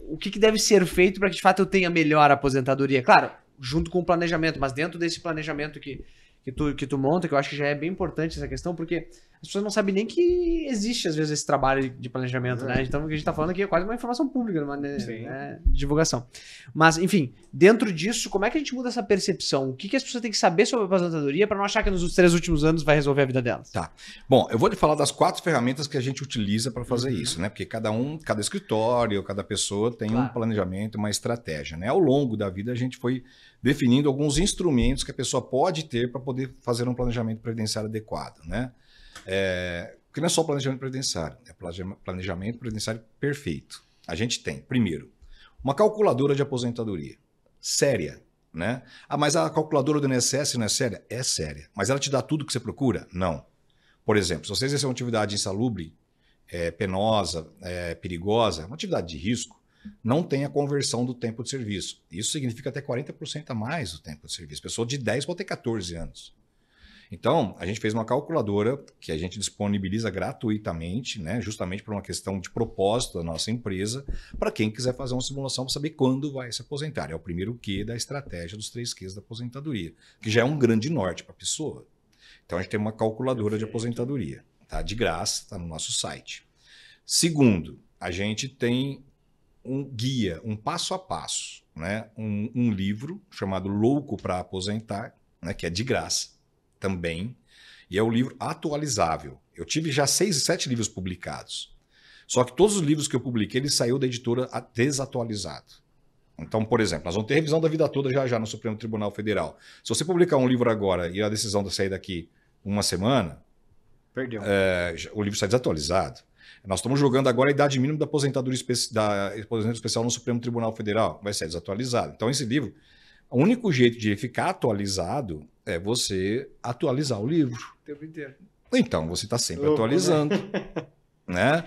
Speaker 1: o que deve ser feito para que de fato eu tenha melhor aposentadoria? Claro, junto com o planejamento, mas dentro desse planejamento que tu monta, que eu acho que já é bem importante essa questão, porque as pessoas não sabem nem que existe, às vezes, esse trabalho de planejamento, né? Então, o que a gente tá falando aqui é quase uma informação pública, né? Divulgação. Mas, enfim, dentro disso, como é que a gente muda essa percepção? O que as pessoas têm que saber sobre a aposentadoria para não achar que nos 3 últimos anos vai resolver a vida delas?
Speaker 4: Tá. Bom, eu vou lhe falar das 4 ferramentas que a gente utiliza para fazer isso, né? Porque cada escritório, cada pessoa tem um planejamento, uma estratégia, né? Ao longo da vida, a gente foi definindo alguns instrumentos que a pessoa pode ter para poder fazer um planejamento previdenciário adequado, né? Porque não é só planejamento previdenciário, é planejamento previdenciário perfeito. A gente tem, primeiro, uma calculadora de aposentadoria séria, né? Mas a calculadora do INSS não é séria? É séria. Mas ela te dá tudo que você procura? Não. Por exemplo, se você exercer uma atividade insalubre, penosa, perigosa, uma atividade de risco, não tem a conversão do tempo de serviço. Isso significa até 40% a mais do tempo de serviço. Pessoa de 10 pode ter 14 anos. Então, a gente fez uma calculadora que a gente disponibiliza gratuitamente, né, justamente por uma questão de propósito da nossa empresa, para quem quiser fazer uma simulação para saber quando vai se aposentar. É o primeiro Q da estratégia dos 3 Qs da aposentadoria, que já é um grande norte para a pessoa. Então, a gente tem uma calculadora de aposentadoria, tá? De graça, está no nosso site. Segundo, a gente tem um guia, um passo a passo, né? Um livro chamado Louco para Aposentar, né? Que é de graça também. E é um livro atualizável. Eu tive já 6, 7 livros publicados. Só que todos os livros que eu publiquei, ele saiu da editora desatualizado. Então, por exemplo, nós vamos ter revisão da vida toda já no Supremo Tribunal Federal. Se você publicar um livro agora e a decisão da sair daqui uma semana,
Speaker 2: Perdeu.
Speaker 4: o livro está desatualizado. Nós estamos jogando agora a idade mínima da aposentadoria especial no Supremo Tribunal Federal. Vai ser desatualizado. Então, esse livro, o único jeito de ele ficar atualizado é você atualizar o livro.
Speaker 1: O tempo inteiro.
Speaker 4: Então, você está sempre
Speaker 2: Louco,
Speaker 4: atualizando. Né?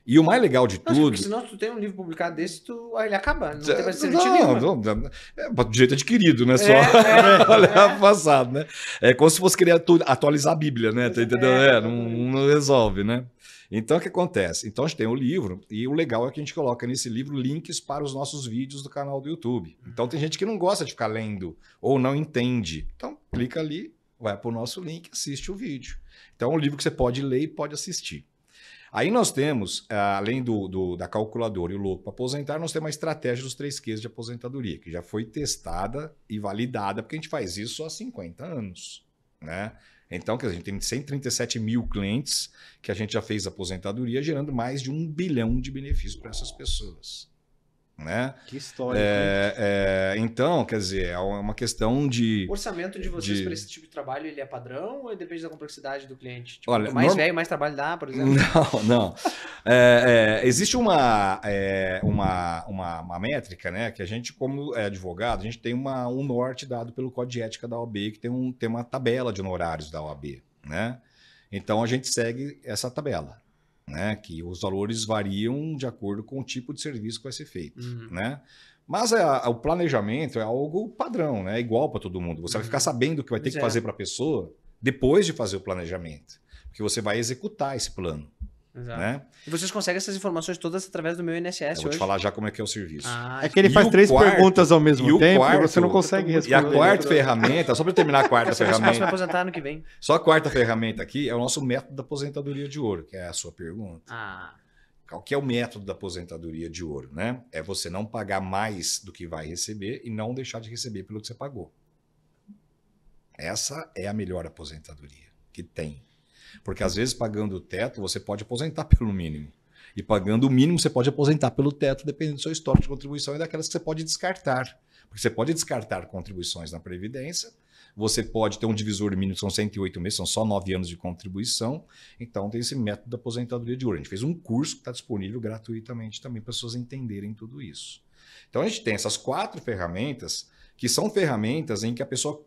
Speaker 4: E o mais legal de
Speaker 1: Não,
Speaker 4: tudo...
Speaker 1: porque senão tu tem um livro publicado desse, ele acaba. Não tem mais sentido nenhum.
Speaker 4: É de jeito adquirido, né? Só olhar passado, né? É como se fosse querer atualizar a Bíblia, né? Tá entendendo? Não resolve, né? Então, o que acontece? Então, a gente tem o livro, e o legal é que a gente coloca nesse livro links para os nossos vídeos do canal do YouTube. Então, tem gente que não gosta de ficar lendo ou não entende. Então, clica ali, vai para o nosso link, assiste o vídeo. Então, é um livro que você pode ler e pode assistir. Aí nós temos, além da calculadora e o louco para aposentar, nós temos a estratégia dos 3 Qs de aposentadoria, que já foi testada e validada, porque a gente faz isso há 50 anos, né? Então, quer dizer, a gente tem 137 mil clientes que a gente já fez aposentadoria, gerando mais de 1 bilhão de benefícios para essas pessoas. Né?
Speaker 2: Que história.
Speaker 4: Então, quer dizer, é uma questão de...
Speaker 1: O orçamento de vocês para esse tipo de trabalho, ele é padrão ou depende da complexidade do cliente? Tipo,
Speaker 4: Olha,
Speaker 1: quanto mais velho, mais trabalho dá, por exemplo?
Speaker 4: Não. Existe uma métrica, né? Que a gente, como advogado, a gente tem um norte dado pelo Código de Ética da OAB, que tem uma tabela de honorários da OAB, né? Então, a gente segue essa tabela. Né, que os valores variam de acordo com o tipo de serviço que vai ser feito. Né? Mas o planejamento é algo padrão, né? É igual para todo mundo. Você vai ficar sabendo o que vai ter que fazer para a pessoa depois de fazer o planejamento. Porque você vai executar esse plano.
Speaker 1: Exato.
Speaker 4: Né?
Speaker 1: E vocês conseguem essas informações todas através do meu INSS
Speaker 4: Eu vou
Speaker 1: hoje?
Speaker 4: te falar já como é que é o serviço.
Speaker 2: É que ele faz 3 perguntas ao mesmo tempo e você não consegue
Speaker 4: E
Speaker 2: responder.
Speaker 4: a quarta ferramenta, só para terminar a quarta
Speaker 1: Você vai
Speaker 4: ferramenta,
Speaker 1: aposentar ano que vem.
Speaker 4: só a quarta ferramenta aqui é o nosso método da aposentadoria de ouro, que é a sua pergunta. Qual que é o método da aposentadoria de ouro? Né? É você não pagar mais do que vai receber e não deixar de receber pelo que você pagou. Essa é a melhor aposentadoria que tem. Porque às vezes pagando o teto você pode aposentar pelo mínimo. E pagando o mínimo você pode aposentar pelo teto, dependendo do seu histórico de contribuição e daquelas que você pode descartar. Porque você pode descartar contribuições na Previdência, você pode ter um divisor mínimo, são 108 meses, são só 9 anos de contribuição. Então tem esse método da aposentadoria de ouro. A gente fez um curso que está disponível gratuitamente também para as pessoas entenderem tudo isso. Então a gente tem essas 4 ferramentas, que são ferramentas em que a pessoa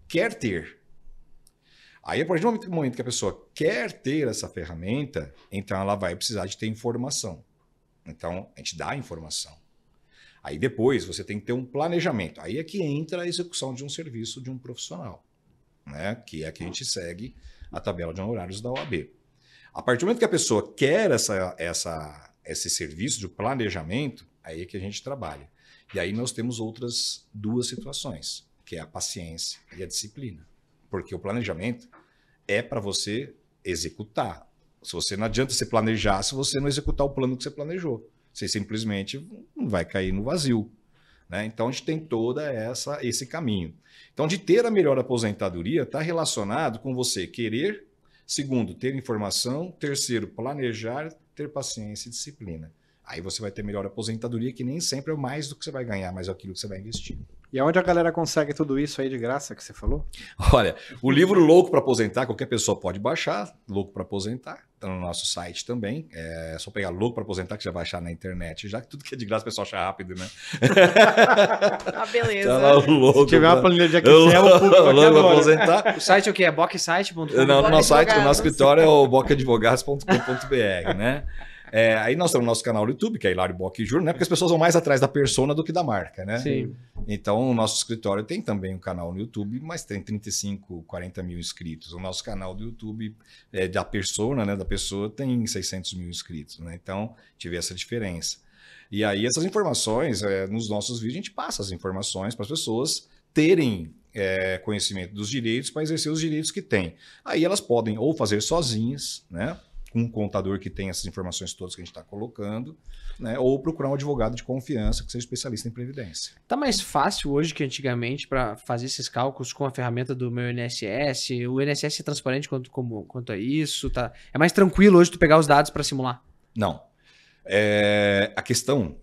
Speaker 4: quer ter. Aí, a partir do momento que a pessoa quer ter essa ferramenta, então ela vai precisar de ter informação. Então, a gente dá a informação. Aí depois você tem que ter um planejamento. Aí é que entra a execução de um serviço de um profissional, né? Que é que a gente segue a tabela de honorários da OAB. A partir do momento que a pessoa quer esse serviço de planejamento, aí é que a gente trabalha. E aí nós temos outras 2 situações, que é a paciência e a disciplina. Porque o planejamento é para você executar. Se você não adianta você planejar se você não executar o plano que você planejou. Você simplesmente vai cair no vazio. Né? Então, a gente tem todo esse caminho. Então, de ter a melhor aposentadoria está relacionado com você querer, segundo, ter informação, terceiro, planejar, ter paciência e disciplina. Aí você vai ter melhor aposentadoria, que nem sempre é mais do que você vai ganhar, mas é aquilo que você vai investir.
Speaker 2: E onde a galera consegue tudo isso aí de graça que você falou?
Speaker 4: Olha, o livro Louco para Aposentar, qualquer pessoa pode baixar, Louco para Aposentar, está no nosso site também. É só pegar Louco para Aposentar, que já vai achar na internet, já que tudo que é de graça o pessoal acha rápido, né?
Speaker 3: Beleza.
Speaker 4: Tá lá o Louco.
Speaker 2: Se tiver uma planilha de Excel, o público vai
Speaker 4: Louco para
Speaker 2: agora.
Speaker 4: Aposentar.
Speaker 1: O site é o quê? É bocsite.com?
Speaker 4: Não, no nosso site, o nosso escritório é o bocadvogados.com.br, né? Aí nós temos o nosso canal no YouTube, que é Hilário Bock Júnior, né? Porque as pessoas vão mais atrás da persona do que da marca, né?
Speaker 1: Sim.
Speaker 4: Então, o nosso escritório tem também um canal no YouTube, mas tem 35, 40 mil inscritos. O nosso canal do YouTube da persona, né? Da pessoa, tem 600 mil inscritos, né? Então, tive essa diferença. E aí, essas informações, nos nossos vídeos, a gente passa as informações para as pessoas terem conhecimento dos direitos para exercer os direitos que têm. Aí elas podem ou fazer sozinhas, né? com um contador que tem essas informações todas que a gente está colocando, né? Ou procurar um advogado de confiança que seja especialista em previdência.
Speaker 1: Tá mais fácil hoje que antigamente para fazer esses cálculos com a ferramenta do meu INSS? O INSS é transparente quanto a isso? Tá? É mais tranquilo hoje tu pegar os dados para simular?
Speaker 4: Não. A questão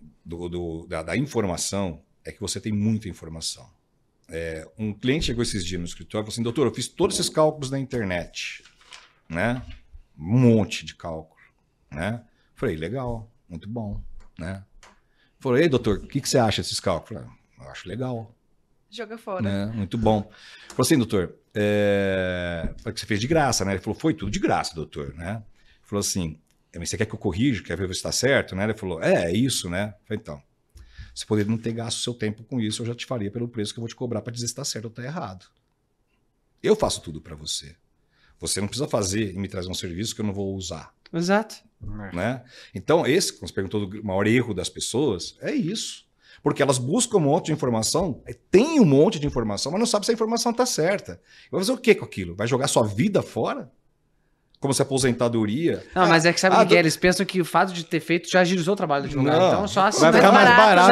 Speaker 4: da informação é que você tem muita informação. Um cliente chegou esses dias no escritório e falou assim, doutor, eu fiz todos esses cálculos na internet, né? Um monte de cálculo, né? Falei, legal, muito bom, né? Falei, ei, doutor, o que você acha desses cálculos? Falei, eu acho legal.
Speaker 3: Joga fora.
Speaker 4: Né? Muito bom. Falei assim, doutor, falei que você fez de graça, né? Ele falou, foi tudo de graça, doutor, né? Falou assim, mas você quer que eu corrija? Quer ver se está certo? Né? Ele falou, é isso, né? Falei, então, você poderia não ter gasto o seu tempo com isso, eu já te faria pelo preço que eu vou te cobrar para dizer se está certo ou está errado. Eu faço tudo para você. Você não precisa fazer e me trazer um serviço que eu não vou usar.
Speaker 1: Exato.
Speaker 4: Né? Então, quando você perguntou do maior erro das pessoas, é isso. Porque elas buscam um monte de informação, tem um monte de informação, mas não sabe se a informação está certa. Vai fazer o que com aquilo? Vai jogar sua vida fora? Como se a aposentadoria...
Speaker 1: Não, mas é que sabe o que é? Eles pensam que o fato de ter feito já agilizou o trabalho do advogado.
Speaker 4: Não,
Speaker 1: Então só assim.
Speaker 2: vai ficar mais barato.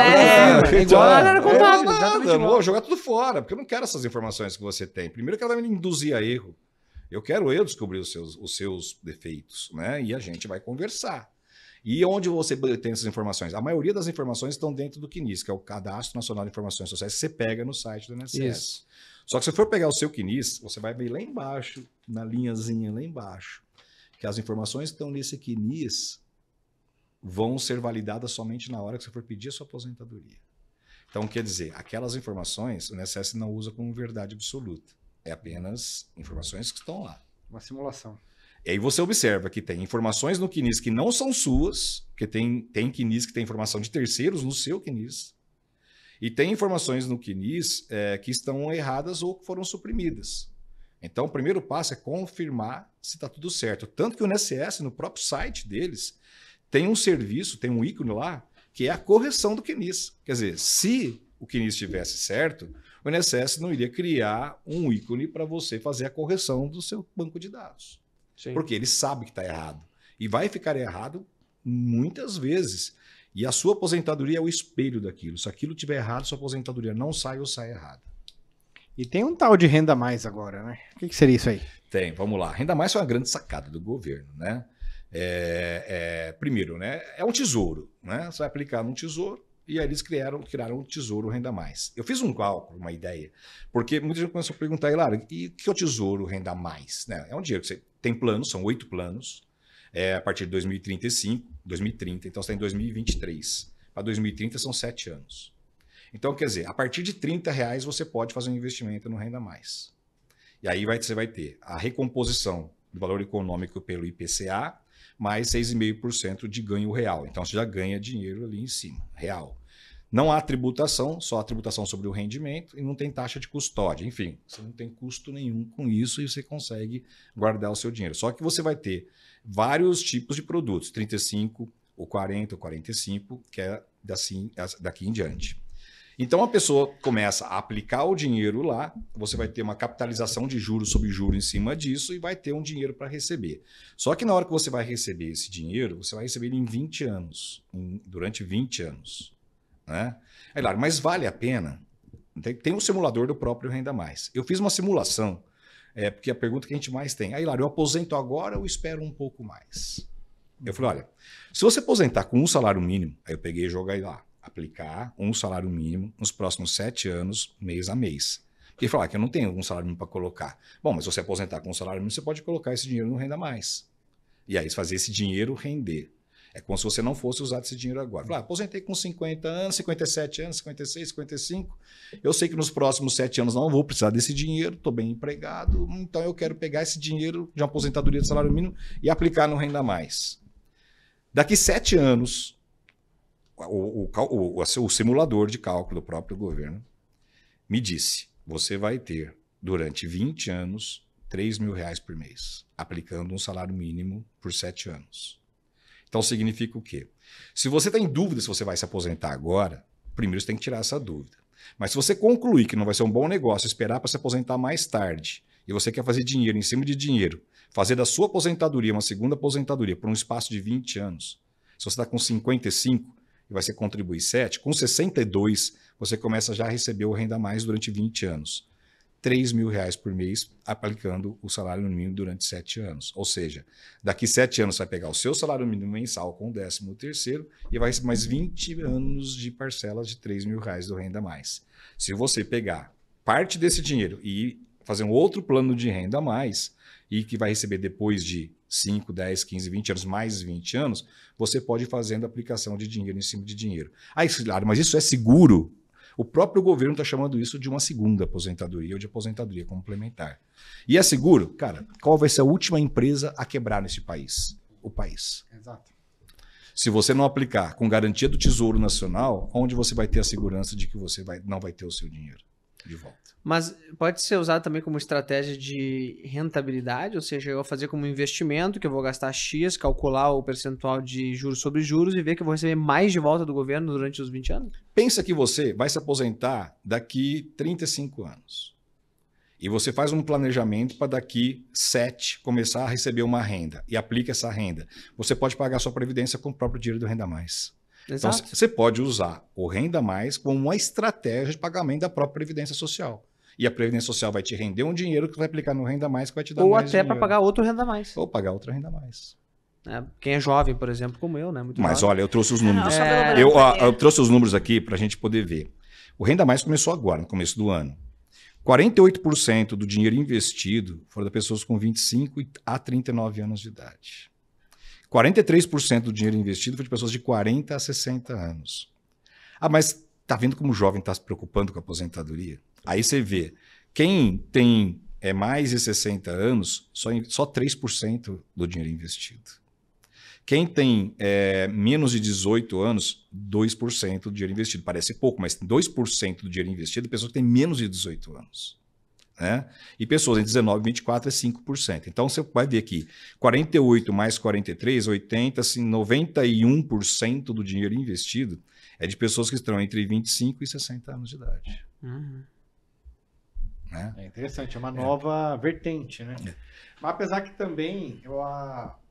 Speaker 1: É igual a área contábil. Exatamente
Speaker 4: Eu
Speaker 1: igual.
Speaker 4: vou jogar tudo fora, porque eu não quero essas informações que você tem. Primeiro que ela vai me induzir a erro. Eu quero descobrir os seus defeitos, né? E a gente vai conversar. E onde você tem essas informações? A maioria das informações estão dentro do CNIS, que é o Cadastro Nacional de Informações Sociais, que você pega no site do INSS.
Speaker 1: Isso.
Speaker 4: Só que se você for pegar o seu CNIS, você vai ver lá embaixo, na linhazinha lá embaixo, que as informações que estão nesse CNIS vão ser validadas somente na hora que você for pedir a sua aposentadoria. Então, quer dizer, aquelas informações o INSS não usa como verdade absoluta. É apenas informações que estão lá.
Speaker 2: Uma simulação.
Speaker 4: E aí você observa que tem informações no CNIS que não são suas, porque tem CNIS que tem informação de terceiros no seu CNIS, e tem informações no CNIS que estão erradas ou que foram suprimidas. Então, o primeiro passo é confirmar se está tudo certo. Tanto que o INSS, no próprio site deles, tem um serviço, tem um ícone lá, que é a correção do CNIS. Quer dizer, se o CNIS estivesse certo, o INSS não iria criar um ícone para você fazer a correção do seu banco de dados.
Speaker 1: Sim.
Speaker 4: Porque ele sabe que está errado. E vai ficar errado muitas vezes. E a sua aposentadoria é o espelho daquilo. Se aquilo estiver errado, sua aposentadoria não sai ou sai errada.
Speaker 2: E tem um tal de renda a mais agora, né? O que seria isso aí?
Speaker 4: Tem, vamos lá. Renda a mais foi uma grande sacada do governo, né? Primeiro, né? É um tesouro, né? Você vai aplicar num tesouro. E aí eles criaram o Tesouro Renda Mais. Eu fiz um cálculo, uma ideia, porque muita gente começou a perguntar, Hilário, e o que é o Tesouro Renda Mais? Né? É um dinheiro que você tem planos, são 8 planos, a partir de 2030, então você está em 2023. Para 2030 são 7 anos. Então, quer dizer, a partir de R$30 você pode fazer um investimento no Renda Mais. E aí você vai ter a recomposição do valor econômico pelo IPCA, mais 6,5% de ganho real. Então, você já ganha dinheiro ali em cima, real. Não há tributação, só a tributação sobre o rendimento e não tem taxa de custódia. Enfim, você não tem custo nenhum com isso e você consegue guardar o seu dinheiro. Só que você vai ter vários tipos de produtos, 35, o 40, o 45, que é daqui em diante. Então, a pessoa começa a aplicar o dinheiro lá, você vai ter uma capitalização de juros sobre juros em cima disso e vai ter um dinheiro para receber. Só que na hora que você vai receber esse dinheiro, você vai receber ele em 20 anos, durante 20 anos. Né? É claro, mas vale a pena? Tem um simulador do próprio Renda Mais. Eu fiz uma simulação, porque a pergunta que a gente mais tem, Hilário, eu aposento agora ou espero um pouco mais? Eu falei, olha, se você aposentar com um salário mínimo, aí eu peguei e joguei lá, aplicar um salário mínimo nos próximos 7 anos, mês a mês. Porque falar que eu não tenho um salário mínimo para colocar. Bom, mas se você aposentar com um salário mínimo, você pode colocar esse dinheiro no Renda Mais. E aí fazer esse dinheiro render. É como se você não fosse usar esse dinheiro agora. Falar, aposentei com 50 anos, 57 anos, 56, 55. Eu sei que nos próximos 7 anos não vou precisar desse dinheiro, estou bem empregado, então eu quero pegar esse dinheiro de uma aposentadoria de salário mínimo e aplicar no Renda Mais. Daqui 7 anos, o simulador de cálculo do próprio governo me disse, você vai ter, durante 20 anos, R$3.000 por mês, aplicando um salário mínimo por 7 anos. Então, significa o quê? Se você está em dúvida se você vai se aposentar agora, primeiro você tem que tirar essa dúvida. Mas se você concluir que não vai ser um bom negócio esperar para se aposentar mais tarde, e você quer fazer dinheiro em cima de dinheiro, fazer da sua aposentadoria uma segunda aposentadoria por um espaço de 20 anos, se você está com 55 e vai ser contribuir 7, com 62 você começa já a receber o Renda Mais durante 20 anos. R$3.000 por mês aplicando o salário mínimo durante 7 anos. Ou seja, daqui 7 anos você vai pegar o seu salário mínimo mensal com o 13º e vai receber mais 20 anos de parcelas de R$3.000 do Renda Mais. Se você pegar parte desse dinheiro e fazer um outro plano de Renda Mais e que vai receber depois de 5, 10, 15, 20 anos, mais 20 anos, você pode ir fazendo aplicação de dinheiro em cima de dinheiro. Ah, claro, mas isso é seguro? O próprio governo está chamando isso de uma segunda aposentadoria ou de aposentadoria complementar. E é seguro? Cara, qual vai ser a última empresa a quebrar nesse país? O país.
Speaker 2: Exato.
Speaker 4: Se você não aplicar com garantia do Tesouro Nacional, onde você vai ter a segurança de que você não vai ter o seu dinheiro de volta?
Speaker 1: Mas pode ser usado também como estratégia de rentabilidade, ou seja, eu vou fazer como investimento, que eu vou gastar X, calcular o percentual de juros sobre juros e ver que eu vou receber mais de volta do governo durante os 20 anos?
Speaker 4: Pensa que você vai se aposentar daqui 35 anos. E você faz um planejamento para daqui 7 começar a receber uma renda e aplica essa renda. Você pode pagar a sua previdência com o próprio dinheiro do Renda Mais.
Speaker 1: Exato.
Speaker 4: Então, você pode usar o Renda Mais como uma estratégia de pagamento da própria Previdência Social. E a Previdência Social vai te render um dinheiro que vai aplicar no Renda Mais, que vai te dar
Speaker 1: Ou
Speaker 4: mais
Speaker 1: até para
Speaker 4: dinheiro.
Speaker 1: pagar outro Renda Mais.
Speaker 4: Ou pagar outra Renda Mais.
Speaker 1: Quem é jovem, por exemplo, como eu, né? Muito
Speaker 4: Mas
Speaker 1: jovem.
Speaker 4: olha, eu trouxe os números.
Speaker 3: É,
Speaker 4: Eu trouxe os números aqui para a gente poder ver. O Renda Mais começou agora, no começo do ano. 48% do dinheiro investido foram de pessoas com 25 a 39 anos de idade. 43% do dinheiro investido foi de pessoas de 40 a 60 anos. Ah, mas tá vendo como o jovem está se preocupando com a aposentadoria? Aí você vê, quem tem mais de 60 anos, só 3% do dinheiro investido. Quem tem menos de 18 anos, 2% do dinheiro investido. Parece pouco, mas 2% do dinheiro investido é pessoa que tem menos de 18 anos. Né? E pessoas entre 19 e 24 é 5%. Então você vai ver aqui, 48 mais 43, 80, assim, 91% do dinheiro investido é de pessoas que estão entre 25 e 60 anos de idade.
Speaker 1: Uhum.
Speaker 2: É interessante, é uma nova vertente, né? Mas apesar que também eu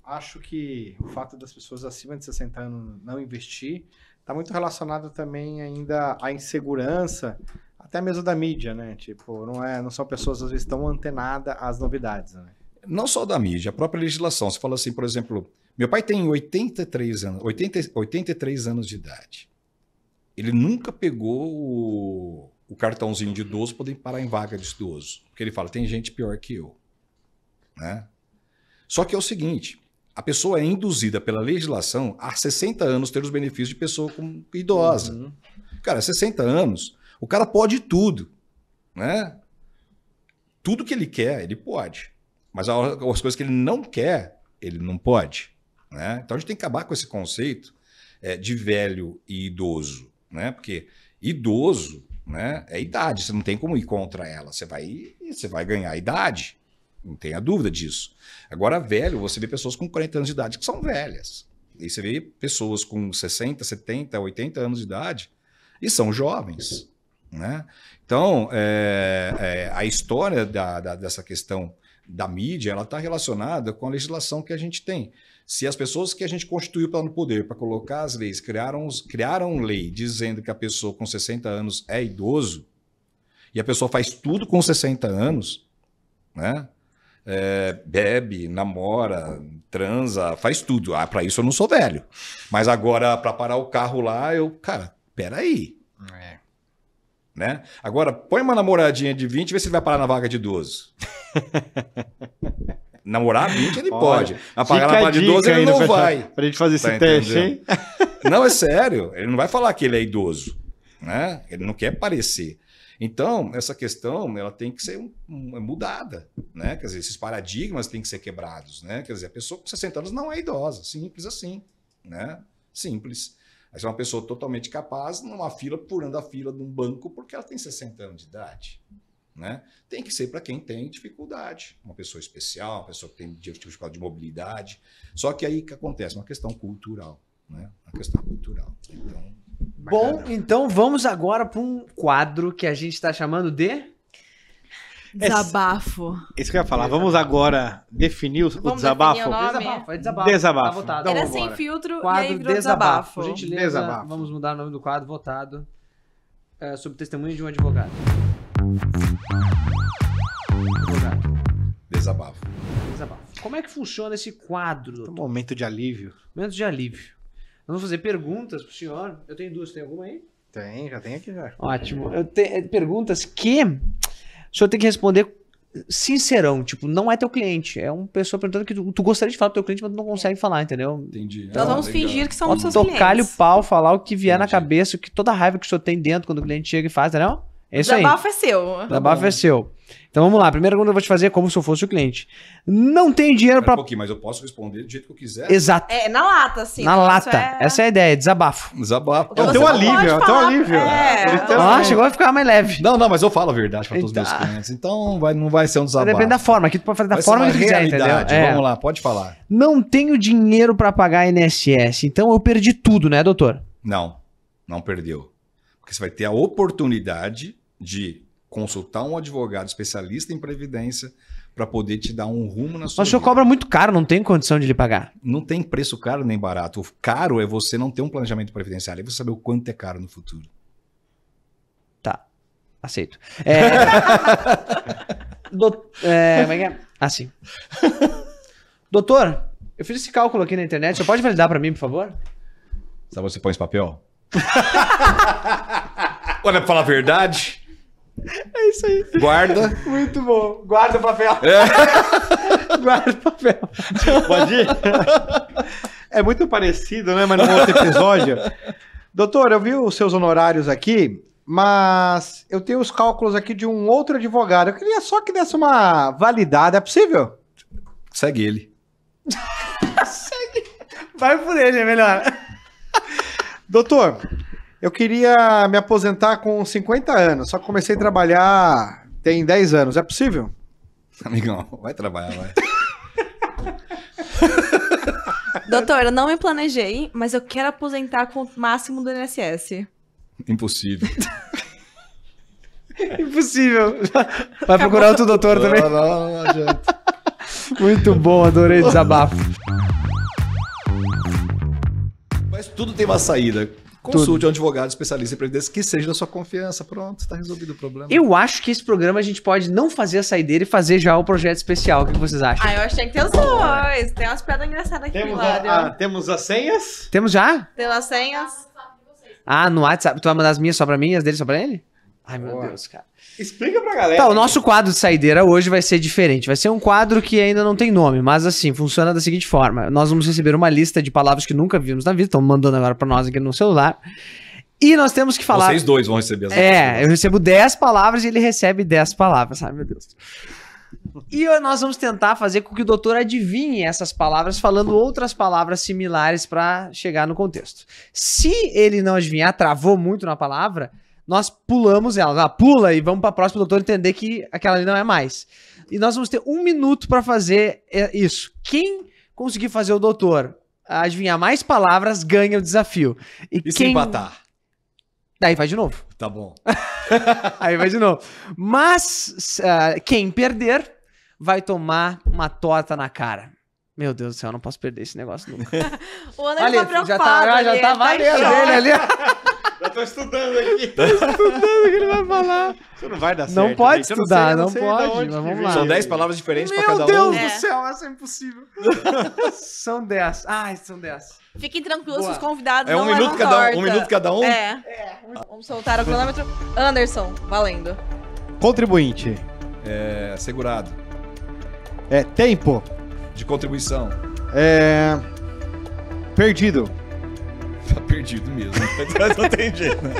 Speaker 2: acho que o fato das pessoas acima de 60 anos não investir está muito relacionado também ainda à insegurança, até mesmo da mídia, né? Tipo, não são pessoas às vezes tão antenadas às novidades, né?
Speaker 4: Não só da mídia, a própria legislação. Você fala assim, por exemplo, meu pai tem 83 anos de idade. Ele nunca pegou o cartãozinho de idoso para poder parar em vaga de idoso. Porque ele fala, tem gente pior que eu. Né? Só que é o seguinte, a pessoa é induzida pela legislação a 60 anos ter os benefícios de pessoa idosa.
Speaker 2: Uhum.
Speaker 4: Cara, 60 anos, o cara pode tudo. Né? Tudo que ele quer, ele pode. Mas as coisas que ele não quer, ele não pode. Né? Então a gente tem que acabar com esse conceito de velho e idoso. Né? Porque idoso, né, é idade, você não tem como ir contra ela. Você vai ganhar a idade. Não tenha dúvida disso. Agora, velho, você vê pessoas com 40 anos de idade que são velhas. E você vê pessoas com 60, 70, 80 anos de idade e são jovens. Né? Então, a história dessa questão da mídia, ela está relacionada com a legislação que a gente tem. Se as pessoas que a gente constituiu para no poder, para colocar as leis, criaram lei dizendo que a pessoa com 60 anos é idoso, e a pessoa faz tudo com 60 anos, né? Bebe, namora, transa, faz tudo. Para isso eu não sou velho. Mas agora, para parar o carro lá, cara, peraí. Né? Agora, põe uma namoradinha de 20 e vê se ele vai parar na vaga de 12. Namorar 20 ele pode. Apagar na vaga de 12 ele não vai.
Speaker 2: Pra gente fazer esse teste, hein?
Speaker 4: Não, é sério. Ele não vai falar que ele é idoso. Né? Ele não quer parecer. Então, essa questão ela tem que ser mudada. Né? Quer dizer, esses paradigmas têm que ser quebrados. Né? Quer dizer, a pessoa com 60 anos não é idosa. Simples assim. Né? Simples. Mas é uma pessoa totalmente capaz numa fila, furando a fila de um banco porque ela tem 60 anos de idade. Né? Tem que ser para quem tem dificuldade. Uma pessoa especial, uma pessoa que tem dificuldade de mobilidade. Só que aí o que acontece? Uma questão cultural. Né? Uma questão cultural. Então,
Speaker 1: bom, então vamos agora para um quadro que a gente está chamando de...
Speaker 3: Desabafo.
Speaker 2: Isso que eu ia falar. Vamos agora definir o desabafo?
Speaker 3: definir o nome?
Speaker 1: Desabafo, é desabafo.
Speaker 2: Desabafo.
Speaker 1: Tá votado.
Speaker 2: Então,
Speaker 3: Era
Speaker 2: vambora.
Speaker 3: sem filtro e
Speaker 1: Quadro
Speaker 3: aí virou
Speaker 1: desabafo.
Speaker 3: desabafo.
Speaker 1: Por gentileza,
Speaker 2: Desabafo.
Speaker 1: vamos mudar o nome do quadro, votado. Sob testemunho de um advogado. Advogado.
Speaker 4: Desabafo.
Speaker 1: Desabafo. Como é que funciona esse quadro?
Speaker 2: Um momento de alívio.
Speaker 1: Momento de alívio. Vamos fazer perguntas pro senhor. Eu tenho duas, tem alguma aí?
Speaker 2: Tem, já tem aqui já.
Speaker 1: Ótimo. Eu tenho perguntas que o senhor tem que responder sincerão. Tipo, não é teu cliente. É uma pessoa perguntando que tu gostaria de falar pro teu cliente, mas tu não consegue falar, entendeu?
Speaker 4: Entendi.
Speaker 3: Nós vamos
Speaker 4: legal.
Speaker 3: fingir que somos seus
Speaker 1: Tocar-lhe o
Speaker 3: clientes.
Speaker 1: pau, falar o que vier na
Speaker 4: Entendi.
Speaker 1: cabeça, que toda a raiva que o senhor tem dentro quando o cliente chega e faz, entendeu? É isso aí.
Speaker 3: Desabafo é seu.
Speaker 1: Desabafo é seu. Então vamos lá. A primeira pergunta eu vou te fazer como se eu fosse o cliente. Não tenho dinheiro
Speaker 4: Pera
Speaker 1: pra.
Speaker 4: um pouquinho, mas eu posso responder do jeito que eu quiser.
Speaker 1: Exato.
Speaker 3: É, na lata, assim.
Speaker 1: Na
Speaker 3: Isso
Speaker 1: lata. Essa é a ideia, desabafo.
Speaker 4: Desabafo.
Speaker 2: É o
Speaker 3: Você
Speaker 2: teu
Speaker 3: não
Speaker 2: alívio,
Speaker 3: pode
Speaker 2: é o teu
Speaker 3: falar-
Speaker 2: alívio.
Speaker 3: É.
Speaker 2: Literalmente.
Speaker 1: Ah, chegou a ficar mais leve.
Speaker 4: Não, mas eu falo a verdade para todos os meus
Speaker 1: Então-
Speaker 4: clientes. Então não vai ser um desabafo.
Speaker 1: Depende da forma. Aqui tu pode fazer da
Speaker 4: Vai ser
Speaker 1: forma
Speaker 4: uma
Speaker 1: que tu quiser, entendeu?
Speaker 4: realidade.
Speaker 1: É.
Speaker 4: Vamos lá, pode falar.
Speaker 1: Não tenho dinheiro pra pagar INSS, então eu perdi tudo, né, doutor?
Speaker 4: Não perdeu. Porque você vai ter a oportunidade de consultar um advogado especialista em previdência para poder te dar um rumo na sua
Speaker 1: Mas o senhor
Speaker 4: vida.
Speaker 1: cobra muito caro, não tem condição de lhe pagar.
Speaker 4: Não tem preço caro nem barato. O caro é você não ter um planejamento previdenciário. É você saber o quanto é caro no futuro.
Speaker 1: Tá, aceito. Como é que é? Assim. Doutor, eu fiz esse cálculo aqui na internet, você pode validar pra mim, por favor?
Speaker 4: Sabe, você põe esse papel? Olha, pra falar a verdade,
Speaker 1: É isso aí.
Speaker 4: guarda.
Speaker 1: Muito bom. Guarda o papel. Guarda o papel.
Speaker 2: Pode ir? É muito parecido, né? Mas no outro episódio. Doutor, eu vi os seus honorários aqui, mas eu tenho os cálculos aqui de um outro advogado. Eu queria só que desse uma validada. É possível?
Speaker 4: Segue ele.
Speaker 1: Vai por ele, é melhor.
Speaker 2: Doutor, eu queria me aposentar com 50 anos, só que comecei a trabalhar tem 10 anos. É possível?
Speaker 4: Amigão, vai trabalhar, vai.
Speaker 3: Doutor, eu não me planejei, mas eu quero aposentar com o máximo do INSS.
Speaker 4: Impossível.
Speaker 1: Impossível. Vai procurar outro doutor também.
Speaker 4: Não adianta.
Speaker 1: Muito bom, adorei o desabafo.
Speaker 4: Mas tudo tem uma saída. Consulte um advogado especialista em previdência que seja da sua confiança. Pronto, está resolvido o problema.
Speaker 1: Eu acho que esse programa a gente pode não fazer a saideira e fazer já o projeto especial. O que vocês acham?
Speaker 3: Ah, eu achei que tem os dois. Tem umas piadas engraçadas aqui, Hilário.
Speaker 2: Temos as senhas?
Speaker 1: Temos já?
Speaker 3: Tem as senhas.
Speaker 1: Ah, no WhatsApp. Tu vai mandar as minhas só pra mim e as dele só pra ele? Ai, meu
Speaker 2: Boa.
Speaker 1: Deus, cara.
Speaker 2: Explica pra galera.
Speaker 1: Tá, o nosso quadro de saideira hoje vai ser diferente. Vai ser um quadro que ainda não tem nome, mas assim, funciona da seguinte forma. Nós vamos receber uma lista de palavras que nunca vimos na vida, estão mandando agora pra nós aqui no celular. E nós temos que falar...
Speaker 4: Vocês dois vão receber as
Speaker 1: eu recebo 10 palavras e ele recebe 10 palavras, sabe, meu Deus. E nós vamos tentar fazer com que o doutor adivinhe essas palavras falando outras palavras similares pra chegar no contexto. Se ele não adivinhar, travou muito na palavra, nós pulamos ela. Pula e vamos pra próxima, o doutor entender que aquela ali não é mais. E nós vamos ter 1 minuto pra fazer isso. Quem conseguir fazer o doutor adivinhar mais palavras ganha o desafio.
Speaker 4: E se empatar?
Speaker 1: Daí vai de novo.
Speaker 4: Tá bom.
Speaker 1: Aí vai de novo. Mas quem perder vai tomar uma torta na cara. Meu Deus do céu, eu não posso perder esse negócio nunca.
Speaker 3: O Ana
Speaker 1: Olha,
Speaker 3: tá preocupado.
Speaker 1: já tá
Speaker 3: ali, ele tá
Speaker 1: valendo
Speaker 3: em choque.
Speaker 1: dele ali.
Speaker 2: Já tô estudando aqui.
Speaker 1: O que ele vai falar?
Speaker 2: Isso não vai dar certo.
Speaker 1: Não pode
Speaker 2: gente. Eu
Speaker 1: estudar,
Speaker 2: eu
Speaker 1: não
Speaker 2: sei
Speaker 1: pode,
Speaker 2: de onde
Speaker 1: mas
Speaker 2: que
Speaker 1: vamos
Speaker 2: veio.
Speaker 1: lá.
Speaker 4: São 10 palavras diferentes pra cada
Speaker 1: Meu Deus
Speaker 4: um.
Speaker 1: do
Speaker 3: É.
Speaker 1: céu, essa é impossível. São 10. Ai, são 10.
Speaker 3: Fiquem tranquilos,
Speaker 1: Boa.
Speaker 3: os convidados
Speaker 4: É
Speaker 3: não
Speaker 4: 1 minuto
Speaker 3: levam
Speaker 4: cada um.
Speaker 3: torta.
Speaker 4: 1 minuto cada um?
Speaker 3: É. Vamos soltar o cronômetro. Anderson, valendo.
Speaker 2: Contribuinte.
Speaker 4: Segurado.
Speaker 2: Tempo.
Speaker 4: De contribuição.
Speaker 2: Perdido.
Speaker 4: Tá perdido mesmo. Não tem jeito, né?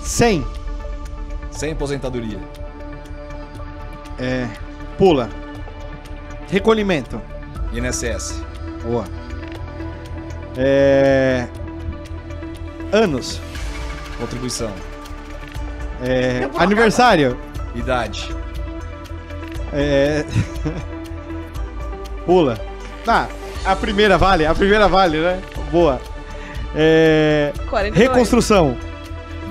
Speaker 2: 100.
Speaker 4: Sem aposentadoria.
Speaker 2: Pula. Recolhimento.
Speaker 4: INSS.
Speaker 2: Boa. Anos.
Speaker 4: Contribuição.
Speaker 2: Aniversário.
Speaker 4: Idade.
Speaker 2: Pula. A primeira vale, né? Boa.
Speaker 3: 42.
Speaker 2: Reconstrução.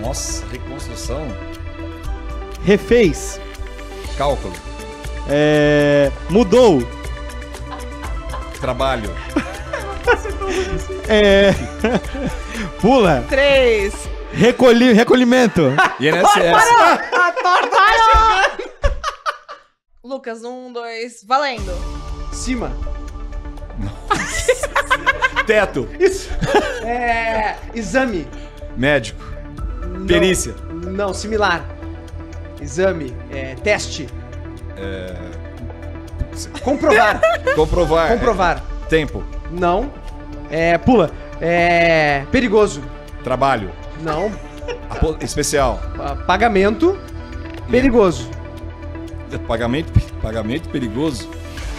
Speaker 4: Nossa, reconstrução.
Speaker 2: Refez.
Speaker 4: Cálculo.
Speaker 2: Mudou.
Speaker 4: Trabalho.
Speaker 2: Pula.
Speaker 3: 3.
Speaker 2: Recolhimento.
Speaker 4: INSS.
Speaker 3: Lucas, 1, 2, valendo.
Speaker 1: Cima.
Speaker 4: Teto.
Speaker 1: Isso. Exame.
Speaker 4: Médico.
Speaker 1: Não.
Speaker 4: Perícia.
Speaker 1: Não, similar. Exame. Teste. Comprovar.
Speaker 4: Comprovar.
Speaker 1: Comprovar.
Speaker 4: Tempo.
Speaker 1: Não. Pula. Perigoso.
Speaker 4: Trabalho.
Speaker 1: Não.
Speaker 4: Especial.
Speaker 1: Pagamento. Perigoso.
Speaker 4: Pagamento perigoso.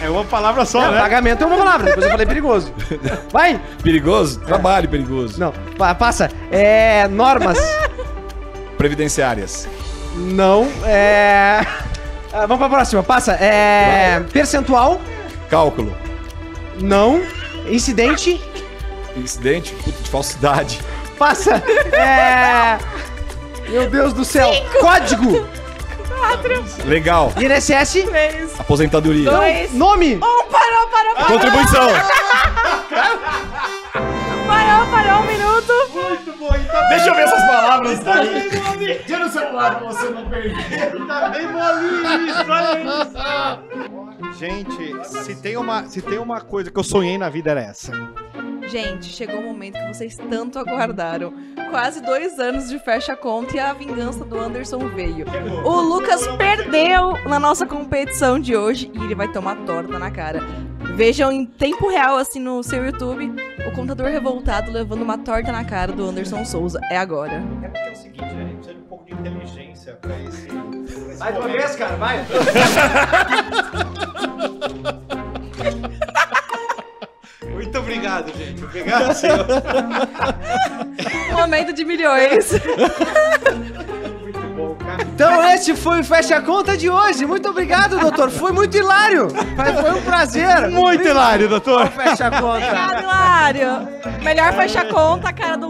Speaker 2: É uma palavra só,
Speaker 1: Não, pagamento é uma palavra, depois eu falei perigoso. Vai!
Speaker 4: Perigoso? Trabalho perigoso.
Speaker 1: Não, passa. Normas.
Speaker 4: Previdenciárias.
Speaker 1: Não. Vamos pra próxima, passa. Percentual.
Speaker 4: Cálculo.
Speaker 1: Não. Incidente.
Speaker 4: Incidente. Puta de falsidade.
Speaker 1: Passa. Meu Deus do céu.
Speaker 3: 5.
Speaker 1: Código.
Speaker 3: 4.
Speaker 4: Legal.
Speaker 1: INSS.
Speaker 3: 3.
Speaker 4: Aposentadoria.
Speaker 3: 2.
Speaker 1: Nome.
Speaker 3: 1. Parou.
Speaker 4: Contribuição.
Speaker 3: Parou 1 minuto.
Speaker 2: Muito bom, então.
Speaker 4: Deixa eu ver essas palavras aí. Tira o celular pra você não perder.
Speaker 2: Tá bem molinho isso, olha isso. Gente, se tem uma coisa que eu sonhei na vida era essa.
Speaker 3: Gente, chegou o momento que vocês tanto aguardaram. Quase 2 anos de fecha conta e a vingança do Anderson veio. O Lucas perdeu na nossa competição de hoje e ele vai tomar torta na cara. Vejam em tempo real, assim, no seu YouTube, o contador revoltado levando uma torta na cara do Anderson Souza. É agora.
Speaker 2: É porque é o seguinte, né? A gente precisa de um pouco de inteligência pra esse
Speaker 1: Vai de uma vez, cara, vai.
Speaker 2: Muito obrigado, gente. Obrigado, senhor.
Speaker 3: Momento de milhões.
Speaker 2: Muito bom, cara.
Speaker 1: Então esse foi o Fecha Conta de hoje. Muito obrigado, doutor. Foi muito hilário. Foi um prazer.
Speaker 2: Muito hilário, doutor.
Speaker 1: Fecha Conta.
Speaker 3: Obrigado, Hilário. Melhor fecha conta, a cara do